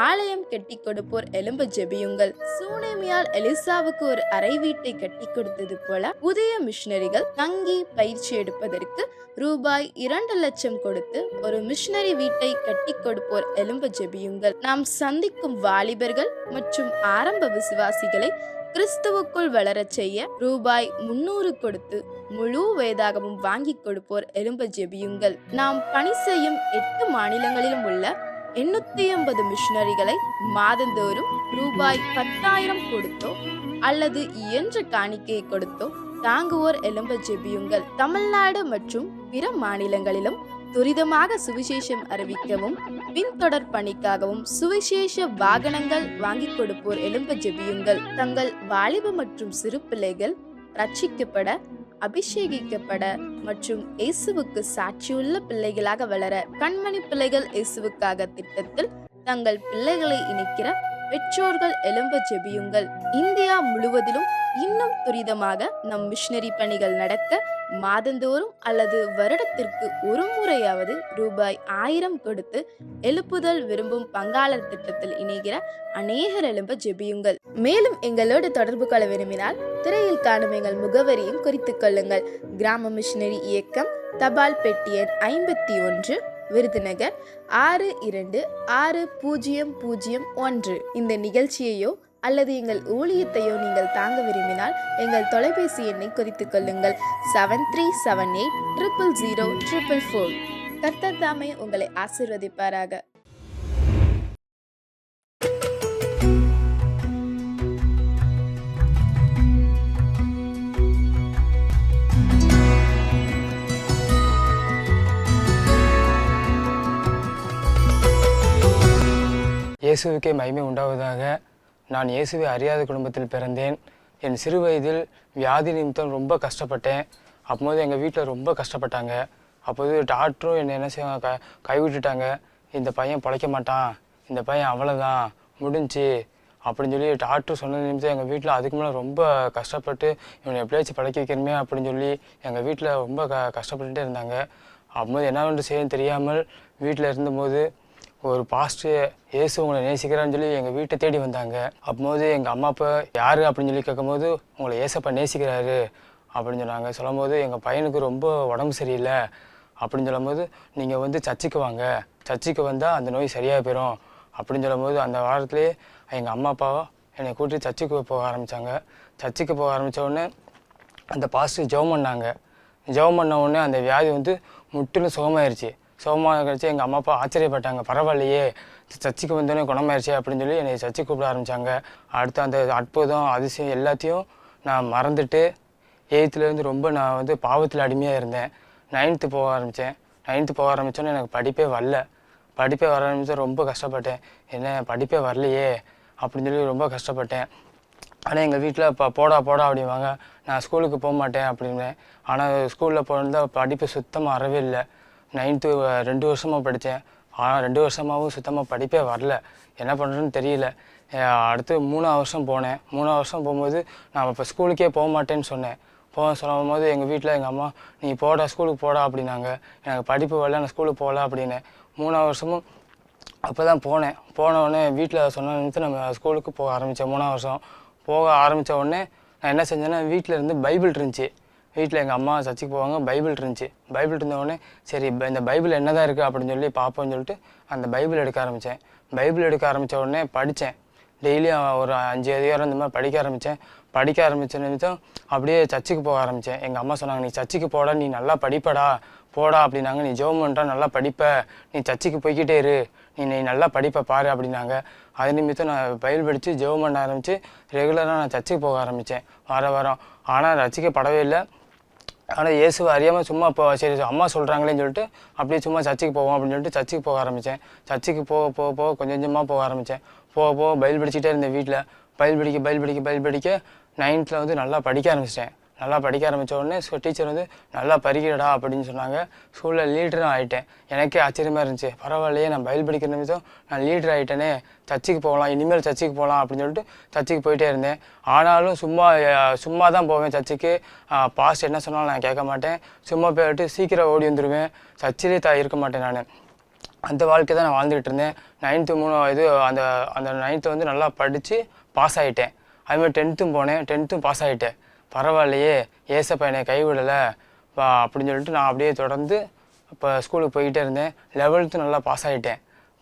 ஆலயம் கட்டி கொடுப்போர் எழும்ப ஜெபியுங்கள். சூனேமியால் எலிசாவுக்கு ஒரு அறை வீட்டை கட்டி கொடுத்தது போல புதிய மிஷனரிகள் தங்கி பயிற்சி எடுப்பதற்கு ரூபாய் 2 லட்சம் கொடுத்து ஒரு மிஷனரி வீட்டை கட்டி கொடுப்போர் எழும்ப ஜெபியுங்கள். நாம் சந்திக்கும் வாலிபர்கள் மற்றும் ஆரம்ப விசுவாசிகளை கிறிஸ்துவுக்குள் வளரச் செய்ய ரூபாய் 300 கொடுத்து முழு வேதாகமும் வாங்கி கொடுப்போர் எழும்ப ஜெபியுங்கள். நாம் பணி செய்யும் 8 மாநிலங்களிலும் உள்ள 850 மிஷனரிகளை மாதந்தோறும் ரூபாய் 10,000 கொடுத்தோ அல்லது இயன்ற காணிக்கையை கொடுத்தோ தாங்குவோர் எழும்ப ஜெபியுங்கள். தமிழ்நாடு மற்றும் பிற மாநிலங்களிலும் துரிதமாக சுவிசேஷம் அறிவிக்கவும் பின்தொடர் பணிக்காகவும் சுவிசேஷ வாகனங்கள் வாங்கி கொடுப்போர் எழும்ப ஜெபியுங்கள். தங்கள் வாலிப மற்றும் சிறு பிள்ளைகள் ரட்சிக்கப்பட, அபிஷேகிக்கப்பட மற்றும் இயேசுவுக்கு சாட்சியுள்ள பிள்ளைகளாக வளர கண்மணி பிள்ளைகள் இயேசுவுக்காக திட்டத்தில் தங்கள் பிள்ளைகளை இணைக்கிற பெற்றோர்கள் எழும்ப ஜெபியுங்கள். இந்தியா முழுவதிலும் இன்னும் துரிதமாக நம் மிஷனரி பணிகள் நடக்க மாதந்தோறும் அல்லது வருடத்திற்கு ஒரு முறையாவது ரூபாய் 1000 கொடுத்து எழுப்புதல் விரும்பும் பங்காளர் திட்டத்தில் இணைகிற அநேகர் எழும்ப ஜெபியுங்கள். மேலும் எங்களோடு தொடர்பு கொள்ள விரும்பினால் திரையில் காணும் எங்கள் முகவரியும் குறித்துக் கொள்ளுங்கள். கிராம மிஷனரி இயக்கம், தபால் பெட்டி எண் 51, விருதுநகர் 626001. இந்த நிகழ்ச்சியையோ அல்லது எங்கள் ஊழியத்தையோ நீங்கள் தாங்க விரும்பினால் எங்கள் தொலைபேசி எண்ணை குறித்துக் கொள்ளுங்கள். 7378000444. கர்த்தர் தாமே உங்களை ஆசீர்வதிப்பாராக. இயேசுவுக்கே மகிமை உண்டாவதாக. நான் இயேசுவை அறியாத குடும்பத்தில் பிறந்தேன். என் சிறு வயதில் வியாதி நிமித்தம் ரொம்ப கஷ்டப்பட்டேன். அப்போது எங்கள் வீட்டில் ரொம்ப கஷ்டப்பட்டாங்க. அப்போது டாக்டரும் என்னை என்ன செய்வாங்க, கைவிட்டுட்டாங்க. இந்த பையன் பிழைக்க மாட்டான், இந்த பையன் அவ்வளோதான், முடிஞ்சு அப்படின்னு சொல்லி டாக்டர் சொன்ன நிமிஷம் எங்கள் வீட்டில் அதுக்கு மேலே ரொம்ப கஷ்டப்பட்டு இவனை எப்படியாச்சும் பிழைக்க வைக்கணுமே அப்படின்னு சொல்லி எங்கள் வீட்டில் ரொம்ப கஷ்டப்பட்டுட்டே இருந்தாங்க. அப்போது என்ன ஒன்று செய்யணும்னு தெரியாமல் வீட்டில் இருந்தபோது ஒரு பாஸ்டர் இயேசு உங்களை நேசிக்கிறான்னு சொல்லி எங்கள் வீட்டை தேடி வந்தாங்க. அப்போது எங்கள் அம்மா அப்பா யார் அப்படின்னு சொல்லி கேட்கும்போது உங்களை ஏசப்பா நேசிக்கிறாரு அப்படின்னு சொன்னாங்க. சொல்லும்போது எங்கள் பையனுக்கு ரொம்ப உடம்பு சரியில்லை அப்படின்னு சொல்லும்போது நீங்கள் வந்து சர்ச்சுக்கு வாங்க, சர்ச்சுக்கு வந்தால் அந்த நோய் சரியாக போயிடும் அப்படின்னு சொல்லும்போது அந்த வாரத்திலே எங்கள் அம்மா அப்பாவோ என்னை கூட்டி சர்ச்சுக்கு போக ஆரம்பித்தாங்க. சர்ச்சுக்கு போக ஆரம்பித்த உடனே அந்த பாஸ்டர் ஜெபம் பண்ணாங்க. ஜெபம் பண்ண உடனே அந்த வியாதி வந்து முற்றிலும் சுகமாயிருச்சு. சுகமாக கழிச்சு எங்கள் அம்மா அப்பா ஆச்சரியப்பட்டாங்க, பரவாயில்லையே சர்ச்சுக்கு வந்தோடனே குணமாயிருச்சு அப்படின்னு சொல்லி என்னை சர்ச்சுக்கு கூப்பிட ஆரம்பித்தாங்க. அடுத்து அந்த அற்புதம் அதிசயம் எல்லாத்தையும் நான் மறந்துட்டு 8th ரொம்ப நான் வந்து பாவத்தில் அடிமையாக இருந்தேன். 9th போக ஆரம்பித்தேன். 9th போக ஆரம்பித்தோன்னே எனக்கு படிப்பே வர ஆரம்பித்தா ரொம்ப கஷ்டப்பட்டேன். என்ன படிப்பே வரலையே அப்படின்னு சொல்லி ரொம்ப கஷ்டப்பட்டேன். ஆனால் எங்கள் வீட்டில் போடா அப்படிம்பாங்க. நான் ஸ்கூலுக்கு போக மாட்டேன் அப்படின்னேன். ஆனால் ஸ்கூலில் போனால் படிப்பு சுத்தமாக வரவே இல்லை. 9th 2 வருஷமாக படித்தேன். ஆனால் 2 வருஷமாகவும் சுத்தமாக படிப்பே வரல. என்ன பண்ணுறேன்னு தெரியல. அடுத்து 3ஆவது வருஷம் போனேன். 3ஆவது வருஷம் போகும்போது நான் இப்போ ஸ்கூலுக்கே போக மாட்டேன்னு சொன்னேன். சொல்லும் போது எங்கள் வீட்டில் எங்கள் அம்மா நீ போடா ஸ்கூலுக்கு போடா அப்படின்னாங்க. எனக்கு படிப்பு வரல, நான் ஸ்கூலுக்கு போகல அப்படின்னேன். 3ஆவது வருஷமும் அப்போ தான் போன உடனே வீட்டில் சொன்ன நிமிஷம் நம்ம ஸ்கூலுக்கு போக ஆரம்பித்தேன். 3ஆவது வருஷம் போக ஆரம்பித்த உடனே நான் என்ன செஞ்சேன்னா வீட்டில் இருந்து பைபிள் இருந்துச்சு. வீட்டில் எங்கள் அம்மா சர்ச்சுக்கு போவாங்க, பைபிள் இருந்துச்சு. பைபிள் இருந்த உடனே சரி இந்த பைபிள் என்ன தான் இருக்குது அப்படின்னு சொல்லி பார்ப்போன்னு சொல்லிட்டு அந்த பைபிள் எடுக்க ஆரம்பித்தேன். பைபிள் எடுக்க ஆரம்பித்த உடனே படித்தேன். டெய்லியும் ஒரு 5 அதிகாரம் இந்த மாதிரி படிக்க ஆரம்பித்த நிமிஷம் அப்படியே சர்ச்சுக்கு போக ஆரம்பித்தேன். எங்கள் அம்மா சொன்னாங்க நீ சர்ச்சுக்கு போடா, நீ நல்லா படிப்படா போடா அப்படின்னாங்க. நீ ஜெபம் பண்ணுறா நல்லா படிப்ப, நீ சர்ச்சுக்கு போய்கிட்டே இரு, நீ நல்லா படிப்ப பாரு அப்படின்னாங்க. அது நிமித்தம் நான் பைபிள் படித்து ஜெபம் பண்ண ஆரம்பித்து ரெகுலராக நான் சர்ச்சுக்கு போக ஆரம்பித்தேன் வாரம். ஆனால் ரசிக்கப்படவே இல்லை. ஆனால் இயேசுவை அறியாமல் சும்மா இப்போ சரி அம்மா சொல்கிறாங்களேன்னு சொல்லிட்டு அப்படியே சும்மா சர்ச்சுக்கு போவோம் அப்படின்னு சொல்லிட்டு சர்ச்சுக்கு போக ஆரம்பித்தேன். சர்ச்சுக்கு போக கொஞ்சமாக போக ஆரம்பித்தேன். போக பைபிள் படிச்சுட்டே இருந்தேன். வீட்டில் பைபிள் படிக்க 9th வந்து நல்லா படிக்க ஆரம்பிச்சிட்டேன். நல்லா படிக்க ஆரம்பித்த உடனே டீச்சர் வந்து நல்லா படிக்கிறடா அப்படின்னு சொன்னாங்க. ஸ்கூலில் லீடரும் ஆகிட்டேன். எனக்கே ஆச்சரியமாக இருந்துச்சு. பரவாயில்லையே, நான் பைபிள் படிக்கிற நிமிஷம் நான் லீடர் ஆகிட்டேனே, சர்ச்சுக்கு போகலாம், இனிமேல் சர்ச்சுக்கு போகலாம் அப்படின்னு சொல்லிட்டு சர்ச்சுக்கு போயிட்டே இருந்தேன். ஆனாலும் சும்மா தான் போவேன் சர்ச்சுக்கு. பாஸ்ட் என்ன சொன்னாலும் நான் கேட்க மாட்டேன். சும்மா போய்ட்டு சீக்கிரம் ஓடி வந்துடுவேன். சர்ச்சிலே இருக்க மாட்டேன் நான். அந்த வாழ்க்கை தான் நான் வாழ்ந்துக்கிட்டு இருந்தேன். 9th அந்த 9th வந்து நல்லா படித்து பாஸ் ஆகிட்டேன். அதுமாதிரி 10th போனேன். 10th பாஸ் ஆகிட்டேன். பரவாயில்லையே, ஏசப்பா என்னை கைவிடலை அப்படின்னு சொல்லிட்டு நான் அப்படியே தொடர்ந்து இப்போ ஸ்கூலுக்கு போய்கிட்டே இருந்தேன். 11th நல்லா பாஸ் ஆகிட்டேன்.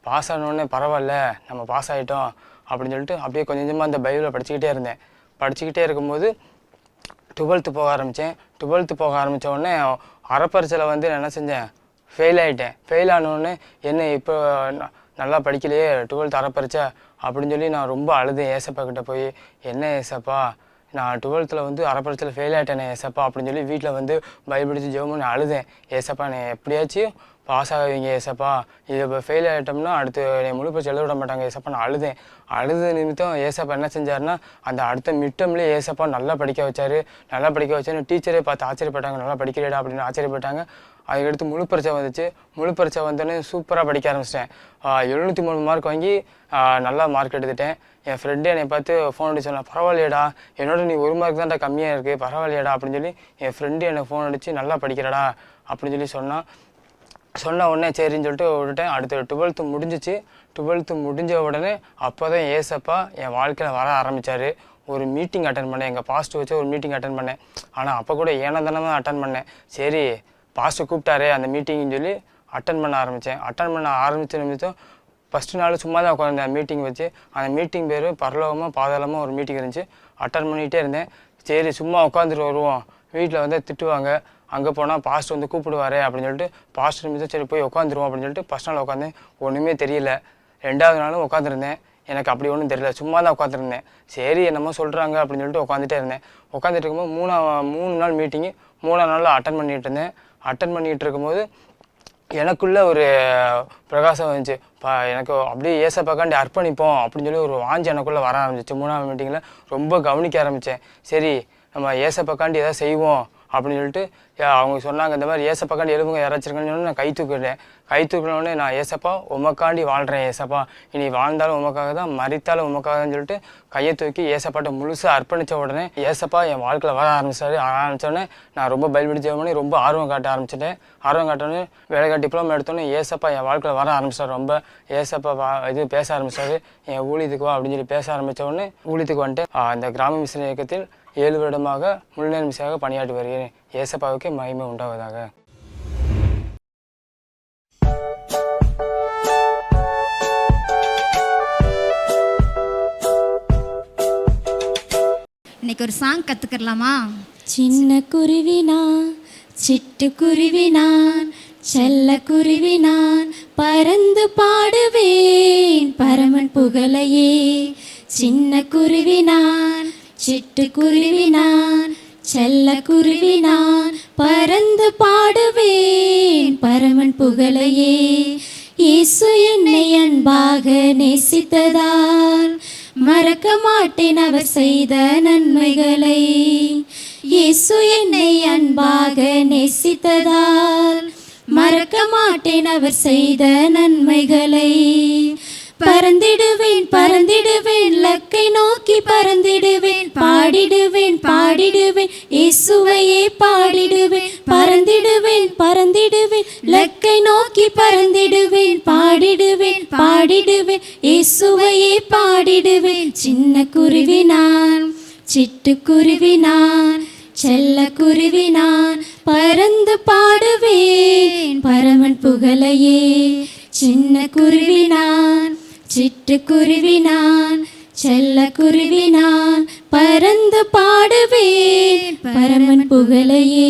பாஸ் ஆனோடனே பரவாயில்ல, நம்ம பாஸ் ஆகிட்டோம் அப்படின்னு சொல்லிட்டு அப்படியே கொஞ்சம் கொஞ்சமாக அந்த பைபிளை படிச்சுக்கிட்டே இருந்தேன். படிச்சுக்கிட்டே இருக்கும்போது 12th போக ஆரம்பித்தேன். 12th போக ஆரம்பித்த உடனே அரைப்பரிச்சையில் வந்து நான் என்ன செஞ்சேன், ஃபெயில் ஆகிட்டேன். ஃபெயில் ஆனோடனே என்ன இப்போ நல்லா படிக்கலையே, 12th அரைப்பரிச்சை அப்படின்னு சொல்லி நான் ரொம்ப அழுதேன் ஏசப்பா கிட்டே போய். என்ன ஏசப்பா, நான் 12th வந்து அரைப்பரிச்சையில் ஃபெயில் ஆகிட்டேனே ஏசப்பா அப்படின்னு சொல்லி வீட்டில் வந்து பைபிள் படித்து ஜெபம் பண்ணி அழுதேன். ஏசப்பா நான் எப்படியாச்சும் பாஸ் ஆகுவீங்க ஏசப்பா, இது இப்போ ஃபெயில் ஆகிட்டோம்னா அடுத்து என்னை முழு பரிச்சை எழுத விட மாட்டாங்க ஏசப்பா. நான் அழுத நிமித்தம் ஏசப்பா என்ன செஞ்சாருன்னா, அந்த அடுத்த மிட்டம்லேயே ஏசப்பா நல்லா படிக்க வச்சார். நல்லா படிக்க வச்சாரு. டீச்சரே பார்த்து ஆச்சரியப்பட்டாங்க, நல்லா படிக்கிறேடா அப்படின்னு ஆச்சரியப்பட்டாங்க. அதுக்கடுத்து முழு பரிச்சை வந்துச்சு. முழு பரிச்சை வந்தோடனே சூப்பராக படிக்க ஆரம்பிச்சிட்டேன். 703 மார்க் வாங்கி நல்லா மார்க் எடுத்துட்டேன். என் ஃப்ரெண்டு என்னை பார்த்து ஃபோன் அடிச்சு சொன்னான், பரவாயில்லையடா, என்னோட நீ 1 மார்க் தான்டா கம்மியாக இருக்குது, பரவாயில்லையடா அப்படின்னு சொல்லி என் ஃப்ரெண்டு என்னை ஃபோன் அடித்து நல்லா படிக்கிறடா அப்படின்னு சொல்லி சொன்ன உடனே சரின்னு சொல்லிட்டு விட்டுட்டேன். அடுத்து 12th முடிஞ்சிச்சு. 12th முடிஞ்ச உடனே அப்போ தான் ஏசப்பா என் வாழ்க்கையில் வர ஆரம்பித்தார். ஒரு மீட்டிங் அட்டன் பண்ணேன். எங்கள் பாஸ்ட்டு வச்சு ஒரு மீட்டிங் அட்டன் பண்ணேன். ஆனால் அப்போ கூட ஏனதானமாக அட்டன் பண்ணேன். சரி பாஸ்ட்டு கூப்பிட்டாரு அந்த மீட்டிங்னு சொல்லி அட்டன் பண்ண ஆரம்பித்தேன். அட்டன் பண்ண ஆரம்பித்த நிமித்தம் ஃபஸ்ட்டு நாள் சும்மா தான் உட்காந்தேன் மீட்டிங் வச்சு. அந்த மீட்டிங் பேர் பரலோகமாக பாதாளமாக ஒரு மீட்டிங் இருந்துச்சு. அட்டன் பண்ணிகிட்டே இருந்தேன். சரி சும்மா உட்காந்துட்டு வருவோம், வீட்டில் வந்து திட்டுவாங்க, அங்கே போனால் பாஸ்ட் வந்து கூப்பிடுவார் அப்படின்னு சொல்லிட்டு பாஸ்ட் நிமிஷம் சரி போய் உட்காந்துருவோம் அப்படின்னு சொல்லிட்டு ஃபஸ்ட் நாள் உட்காந்தேன். ஒன்றுமே தெரியல. 2வது நாளும் உட்காந்துருந்தேன். எனக்கு அப்படி ஒன்றும் தெரியல, சும்மா தான் உட்காந்துருந்தேன். சரி என்னமோ சொல்கிறாங்க அப்படின்னு சொல்லிட்டு உட்காந்துட்டே இருந்தேன். உட்காந்துட்டு இருக்கும்போது 3 நாள் மீட்டிங்கு 3ஆம் நாளில் அட்டன் பண்ணிகிட்டு இருந்தேன். அட்டன் பண்ணிகிட்டு இருக்கும்போது எனக்குள்ளே ஒரு பிரகாசம் வந்துச்சு. எனக்கு அப்படியே ஏசப்பாக்காண்டி அர்ப்பணிப்போம் அப்படின்னு சொல்லி ஒரு வாஞ்சி எனக்குள்ளே வர ஆரம்பிச்சிச்சு. 3ஆவது மீட்டிங்கில் ரொம்ப கவனிக்க ஆரம்பித்தேன். சரி நம்ம ஏசப்பாக்காண்டி எதாவது செய்வோம் அப்படின்னு சொல்லிட்டு அவங்க சொன்னாங்க, இந்த மாதிரி ஏசப்பாக்காண்டி எழுப்புங்க யாராச்சும் இருக்கணும்னு சொன்னோன்னே நான் கை தூக்கிட்டேன். கை தூக்கினோடனே நான் ஏசப்பா உமக்காண்டி வாழ்கிறேன் ஏசப்பா, இனி வாழ்ந்தாலும் உமக்காக தான், மறித்தாலும் உமக்காக தான் சொல்லிட்டு கையை தூக்கி ஏசப்பாட்ட முழுசாக அர்ப்பணித்த உடனே ஏசப்பா என் வாழ்க்கையில் வர ஆரம்பித்தோடனே நான் ரொம்ப பைபிள் ஜெபம் பண்ணி ரொம்ப ஆர்வம் காட்ட ஆரம்பிச்சிட்டேன். ஆர்வம் காட்டோன்னே வேலைக்கார டிப்ளமா எடுத்தோன்னே ஏசப்பா என் வாழ்க்கையில் வர ஆரம்பிச்சிட்டார். ரொம்ப ஏசப்பா பேச ஆரம்பிச்சாரு. என் ஊழியத்துக்கு வா அப்படின்னு சொல்லி பேச ஆரம்பித்த உடனே ஊழியத்துக்கு வந்துட்டு அந்த கிராம மிஷன் இயக்கத்தில் 7 வருடமாக முழுநேர மிஷனாக பணியாற்றி வருகிறேன். ஏசப்பாவுக்கு மகிமை உண்டாவதாக. இன்னைக்கு ஒரு சாங் கற்றுக்கலாமா? சின்ன குருவினான் சிட்டு குருவினான் செல்ல குருவினான் பறந்து பாடுவேன் பரமன் புகழையே. சின்ன குருவினான் சிட்டு குருவினான் செல்ல குருவினான் பறந்து பாடுவேன் பரமன் புகழையே. இயேசு என்னை அன்பாக நேசித்ததால் மறக்க மாட்டேன் அவர் செய்த நன்மைகளை. இயேசு என்னை அன்பாக நேசித்ததால் மறக்க மாட்டேன் அவர் செய்த நன்மைகளை. பறந்திடுவேன் பறந்திடுவேன் லக்கை நோக்கி பறந்திடுவேன் பாடிடுவேன் பாடிடுவேன் இயேசுவையே பாடிடுவேன். பறந்திடுவேன் பறந்திடுவேன் லக்கை நோக்கி பறந்திடுவேன் பாடிடுவேன் பாடிடுவேன் இயேசுவையே பாடிடுவேன். சின்ன குருவினான் சிட்டு குருவினான் செல்ல குருவினான் பறந்து பாடுவேன் பரமன் புகழையே. சின்ன குருவினான் சிட்டு குருவினான் செல்ல குருவினான் பறந்து பாடுவேன் பரமன் புகழையே.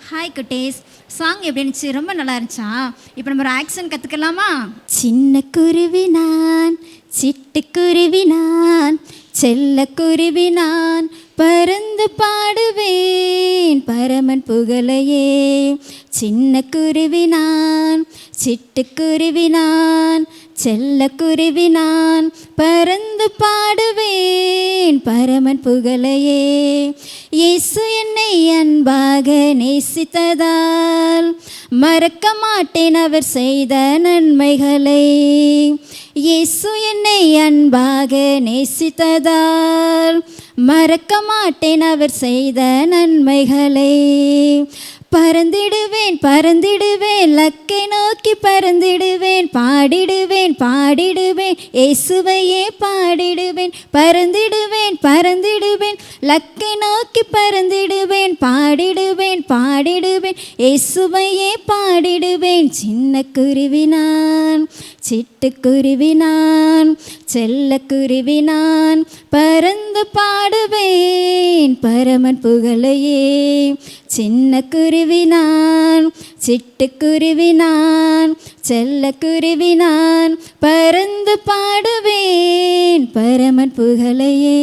ஹாய் குட்டீஸ், சாங் எப்படி இருந்துச்சு? ரொம்ப நல்லா இருந்துச்சா? இப்போ நம்ம ஒரு ஆக்ஷன் கற்றுக்கலாமா? சின்ன குருவினான் சிட்டு குருவினான் செல்ல குருவினான் பறந்து பாடுவேன் பரமன் புகழையே. சின்ன குருவினான் சிட்டு குருவினான் செல்லக்குருவி நான் பறந்து பாடுவேன் பரமன் புகழையே. இயேசு என்னை அன்பாக நேசித்ததால் மறக்க மாட்டேன் அவர் செய்த நன்மைகளை. இயேசு என்னை அன்பாக நேசித்ததால் மறக்க மாட்டேன் அவர் செய்த நன்மைகளை. பறந்திடுவேன் பறந்திடுவேன் லக்கை நோக்கி பறந்திடுவேன் பாடிடுவேன் பாடிடுவேன் இயேசுவையே பாடிடுவேன். பறந்திடுவேன் பறந்திடுவேன் லக்கை நோக்கி பறந்திடுவேன் பாடிடுவேன் பாடிடுவேன் இயேசுவையே பாடிடுவேன். சின்ன குருவி நான் சிட்டுக்குருவி நான் செல்லக்குருவி நான் பறந்து பாடுவேன் பரமன் புகழையே. சின்ன குருவி நான் சிட்டுக்குருவி நான் செல்லக்குருவி நான் பறந்து பாடுவேன் பரமன் புகழையே.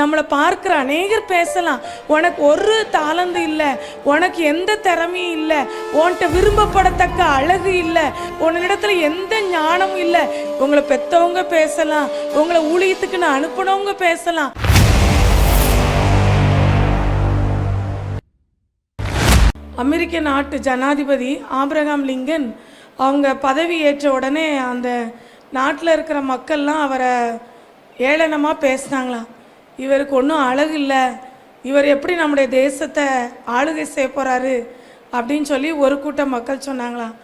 நம்மளை பார்க்குற அநேகர் பேசலாம், உனக்கு ஒரு தாளந்து இல்லை, உனக்கு எந்த திறமையும் இல்லை, உன்கிட்ட விரும்பப்படத்தக்க அழகு இல்லை, உன்னிடத்துல எந்த ஞானமும் இல்லை. உங்களை பெற்றவங்க பேசலாம், உங்களை ஊழியத்துக்குன்னு அனுப்பினவங்க பேசலாம். அமெரிக்க நாட்டு ஜனாதிபதி ஆபிரகாம் லிங்கன் அவங்க பதவி ஏற்ற உடனே அந்த நாட்டில் இருக்கிற மக்கள்லாம் அவரை ஏளனமாக பேசினாங்களாம். இவருக்கு ஒன்றும் அழகு இல்லை, இவர் எப்படி நம்முடைய தேசத்தை ஆளுகை செய்ய போகிறாரு அப்படின்னு சொல்லி ஒரு கூட்டம் மக்கள் சொன்னாங்களாம்.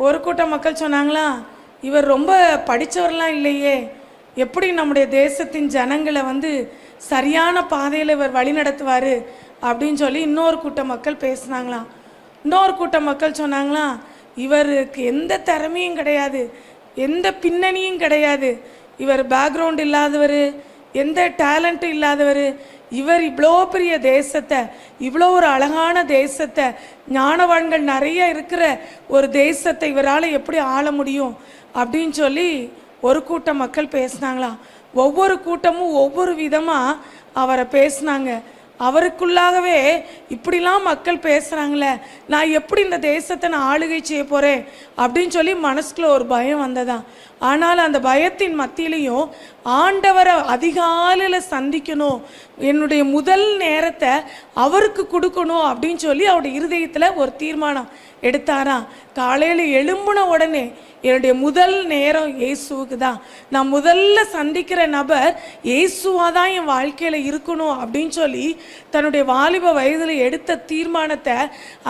ஒரு கூட்டம் மக்கள் சொன்னாங்களாம், இவர் ரொம்ப படித்தவரெலாம் இல்லையே, எப்படி நம்முடைய தேசத்தின் ஜனங்களை சரியான பாதையில் இவர் வழி நடத்துவார் அப்படின்னு சொல்லி இன்னொரு கூட்டம் மக்கள் பேசினாங்களாம். இன்னொரு கூட்டம் மக்கள் சொன்னாங்களாம், இவருக்கு எந்த திறமையும் கிடையாது, எந்த பின்னணியும் கிடையாது, இவர் பேக்ரவுண்ட் இல்லாதவர், எந்த டேலண்ட்டும் இல்லாதவர், இவர் இவ்வளோ பெரிய தேசத்தை, இவ்வளோ ஒரு அழகான தேசத்தை, ஞானவான்கள் நிறைய இருக்கிற ஒரு தேசத்தை இவரால் எப்படி ஆள முடியும் அப்படின்னு சொல்லி ஒரு கூட்டம் மக்கள் பேசினாங்களாம். ஒவ்வொரு கூட்டமும் ஒவ்வொரு விதமாக அவரை பேசினாங்க. அவருக்குள்ளாகவே இப்படிலாம் மக்கள் பேசுகிறாங்களே, நான் எப்படி இந்த தேசத்தை நான் ஆளுகை செய்ய போகிறேன் அப்படின்னு சொல்லி மனசுக்குள்ள ஒரு பயம் வந்ததான். ஆனால் அந்த பயத்தின் மத்தியிலையும் ஆண்டவரை அதிகாலையில் சந்திக்கணும், என்னுடைய முதல் நேரத்தை அவருக்கு கொடுக்கணும் அப்படின்னு சொல்லி அவருடைய இருதயத்தில் ஒரு தீர்மானம் எடுத்தாராம். காலையில் எழும்பின உடனே என்னுடைய முதல் நேரம் இயேசுவுக்கு தான், நான் முதல்ல சந்திக்கிற நபர் இயேசுவாக தான் என் வாழ்க்கையில் இருக்கணும் அப்படின்னு சொல்லி தன்னுடைய வாலிப வயதில் எடுத்த தீர்மானத்தை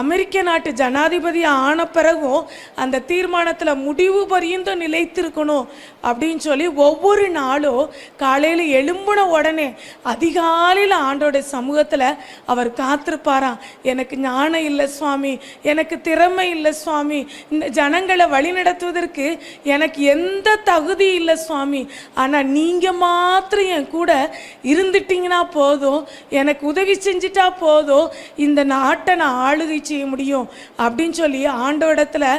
அமெரிக்க நாட்டு ஜனாதிபதியாக ஆன பிறகும் அந்த தீர்மானத்தில் முடிவு பரியந்தம் நிலைத்திருக்கணும் அப்படின்னு சொல்லி ஒவ்வொரு நாளும் காலையில் எழும்பின உடனே அதிகாலையில் ஆண்டோடைய சமூகத்தில் அவர் காத்திருப்பாராம். எனக்கு ஞானம் இல்லை சுவாமி, எனக்கு திறமை இல்லை சுவாமி, இந்த ஜனங்களை வழிநடத்துவதற்கு எனக்கு எந்த தகுதி இல்லை சுவாமி, ஆனால் நீங்கள் மாத்திரம் என் கூட இருந்துட்டீங்கன்னா போதும், எனக்கு உதவி செஞ்சிட்டா போதும், இந்த நாட்டை நான் ஆளுகை செய்ய முடியும் அப்படின்னு சொல்லி ஆண்டோடத்தில்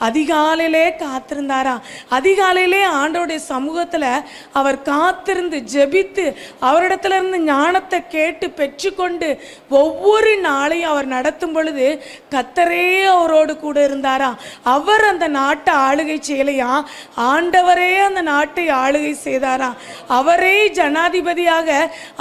அதிகாலையிலே காத்திருந்தாராம். அதிகாலையிலே ஆண்டோடைய சமூகத்தில் அவர் காத்திருந்து ஜெபித்து அவரிடத்துல இருந்து ஞானத்தை கேட்டு பெற்றுக்கொண்டு ஒவ்வொரு நாளையும் அவர் நடத்தும் பொழுது கர்த்தரே அவரோடு கூட இருந்தாராம். அவர் அந்த நாட்டை ஆளுகை செய்யலையா, ஆண்டவரே அந்த நாட்டை ஆளுகை செய்தாராம். அவரே ஜனாதிபதியாக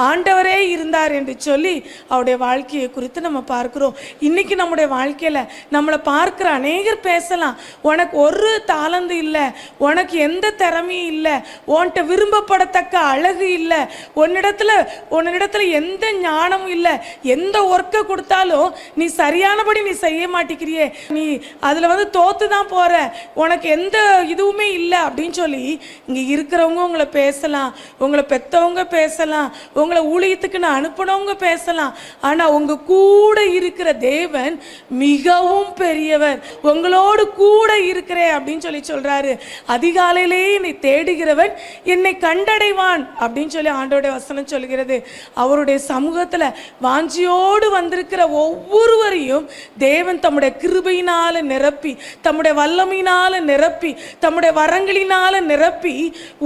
ஆண்டவரே இருந்தார் என்று சொல்லி அவருடைய வாழ்க்கையை குறித்து நம்ம பார்க்கிறோம். இன்னைக்கு நம்முடைய வாழ்க்கையில் நம்மளை பார்க்குற அநேகர் பேசலாம், உனக்கு ஒரு தாளந்து இல்லை, உனக்கு எந்த திறமையும் இல்லை, உன்கிட்ட விரும்பப்படத்தக்க அழகு இல்லை, உன்னிடத்துல எந்த ஞானமும் இல்லை, எந்த ஒர்க்கை கொடுத்தாலும் நீ சரியானபடி நீ செய்ய மாட்டேங்கிறியே, நீ அதில் தோத்து தான் போகிற, உனக்கு எந்த இதுவுமே இல்லை அப்படின்னு சொல்லி இங்கே இருக்கிறவங்க உங்களை பேசலாம், உங்களை பெற்றவங்க பேசலாம், உங்களை ஊழியத்துக்குன்னு அனுப்பினவங்க பேசலாம். ஆனால் உங்கள் கூட இருக்கிற தேவன் மிகவும் பெரியவர், உங்களோடு கூட இருக்கிறேன் அப்படின்னு சொல்லி சொல்கிறாரு. அதிகாலையிலே என்னை தேடுகிறவன் என்னை கண்டடைவான் அப்படின்னு சொல்லி ஆண்டோடைய வசனம் சொல்கிறது. அவருடைய சமூகத்தில் வாஞ்சியோடு வந்திருக்கிற ஒவ்வொருவரையும் தேவன் தம்முடைய கிருபையினால் நிரப்பி, தம்முடைய வல்லமையினால் நிரப்பி, தம்முடைய வரங்களினால் நிரப்பி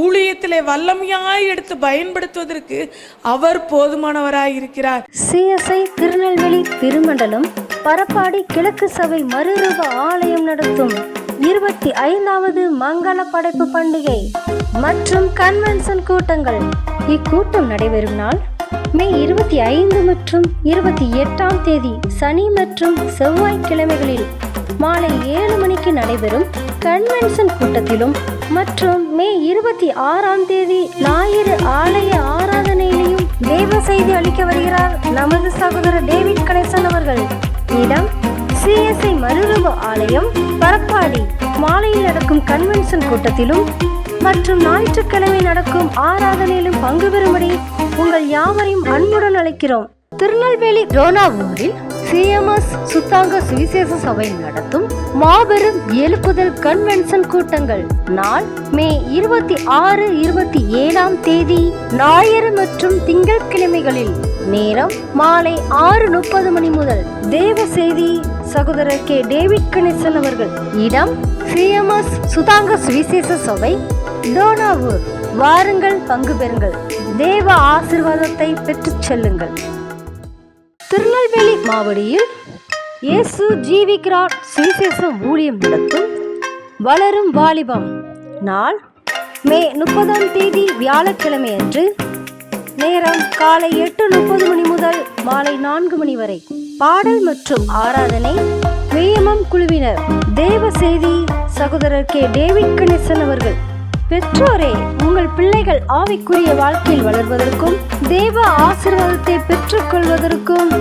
ஊழியத்திலே வல்லமையாய் எடுத்து பயன்படுத்துவதற்கு அவர் போதுமானவராய் இருக்கிறார். CSI திருநெல்வேலி திருமண்டலம் பரப்பாடி கிழக்கு சபை மறுரூப ஆலயம் நடத்தும் 25வது மங்கள படைப்பு பண்டிகை மற்றும் கன்வென்ஷன் கூட்டங்கள். இக்கூட்டம் நடைபெறும் நாள் மே 25 மற்றும் 28ஆம் தேதி சனி மற்றும் செவ்வாய்க்கிழமைகளில் மாலை 7 மணிக்கு நடைபெறும் கன்வென்ஷன் கூட்டத்திலும் மற்றும் மே 26ஆம் தேதி ஞாயிறு ஆலய ஆராதனையிலையும் தேவ செய்தி அளிக்க வருகிறார் நமது சகோதரர் டேவிட் கணேசன் அவர்கள். இடம் CSI மறுரூப ஆலயம், பரப்பாடி. மாலையில் நடக்கும் கன்வென்ஷன் கூட்டத்திலும் மற்றும் ஞாயிற்றுக்கிழமை நடக்கும் ஆராதனையிலும் பங்கு பெறும்படி உங்கள் யாவரையும் அன்புடன் அழைக்கிறோம். திருநெல்வேலி ரோனாவூரில் CMS சுத்தாங்க சுவிசேஷ சபை நடத்தும் மாபெரும் எழுப்புதல் கன்வென்ஷன் கூட்டங்கள் நாள் மே 26, 27ஆம் தேதி ஞாயிறு மற்றும் திங்கட்கிழமைகளில். நேரம் மாலை 6:30 மணி முதல். தேவ செய்தி சகோதரர் கே. டேவிட் கணேசன் அவர்கள். இடம் CMS சுத்தாங்க சுவிசேஷ சபை, டோனாவூர். வாருங்கள், பங்கு பெறுங்கள், தேவ ஆசீர்வாதத்தை பெற்றுச் செல்லுங்கள். திருநெல்வேலி மாவடியில் இயேசு ஜீவிக்கிறார் சுவிசேஷம் ஊழியம் நடத்தும் வளரும் வாலிபம் நாள் மே 30ஆம் தேதி வியாழக்கிழமை அன்று. நேரம் காலை 8:30 மணி முதல் மாலை 4 மணி வரை. பாடல் மற்றும் ஆராதனை VMM குழுவினர். தேவ செய்தி சகோதரர் கே. டேவிட் கணேசன் அவர்கள். பெற்றோரே, உங்கள் பிள்ளைகள் ஆவிக்குரிய வாழ்க்கையில் வளர்வதற்கும் தேவ ஆசீர்வாதத்தை பெற்றுக்கொள்வதற்கும்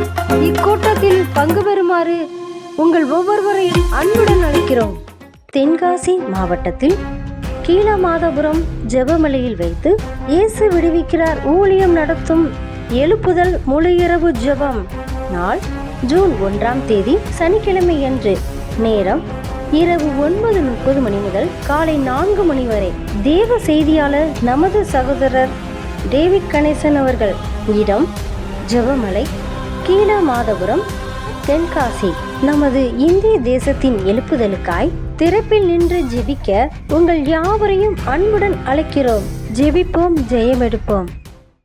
இக்கூட்டத்தில் பங்கு பெறுமாறு உங்கள் ஒவ்வொருவரையும் அன்புடன் அழைக்கிறோம். தென்காசி மாவட்டத்தில் கீழமாதபுரம் ஜெபமலையில் வைத்து இயேசு விடுவிக்கிறார் ஊழியம் நடத்தும் எழுப்புதல் முழு இரவு ஜெபம் நாள் ஜூன் 1ஆம் தேதி சனிக்கிழமை அன்று. நேரம் இரவு 9:30 மணி முதல் காலை 4 மணி வரை. தேவ செய்தியாளர் நமது சகோதரர் டேவிட் கணேசன் அவர்கள். இடம் ஜெபமலை, கீழமாதபுரம், தென்காசி. நமது இந்திய தேசத்தின் எழுப்புதலுக்காய் திறப்பில் நின்று ஜெபிக்க உங்கள் யாவரையும் அன்புடன் அழைக்கிறோம். ஜெபிப்போம், ஜெயமெடுப்போம்.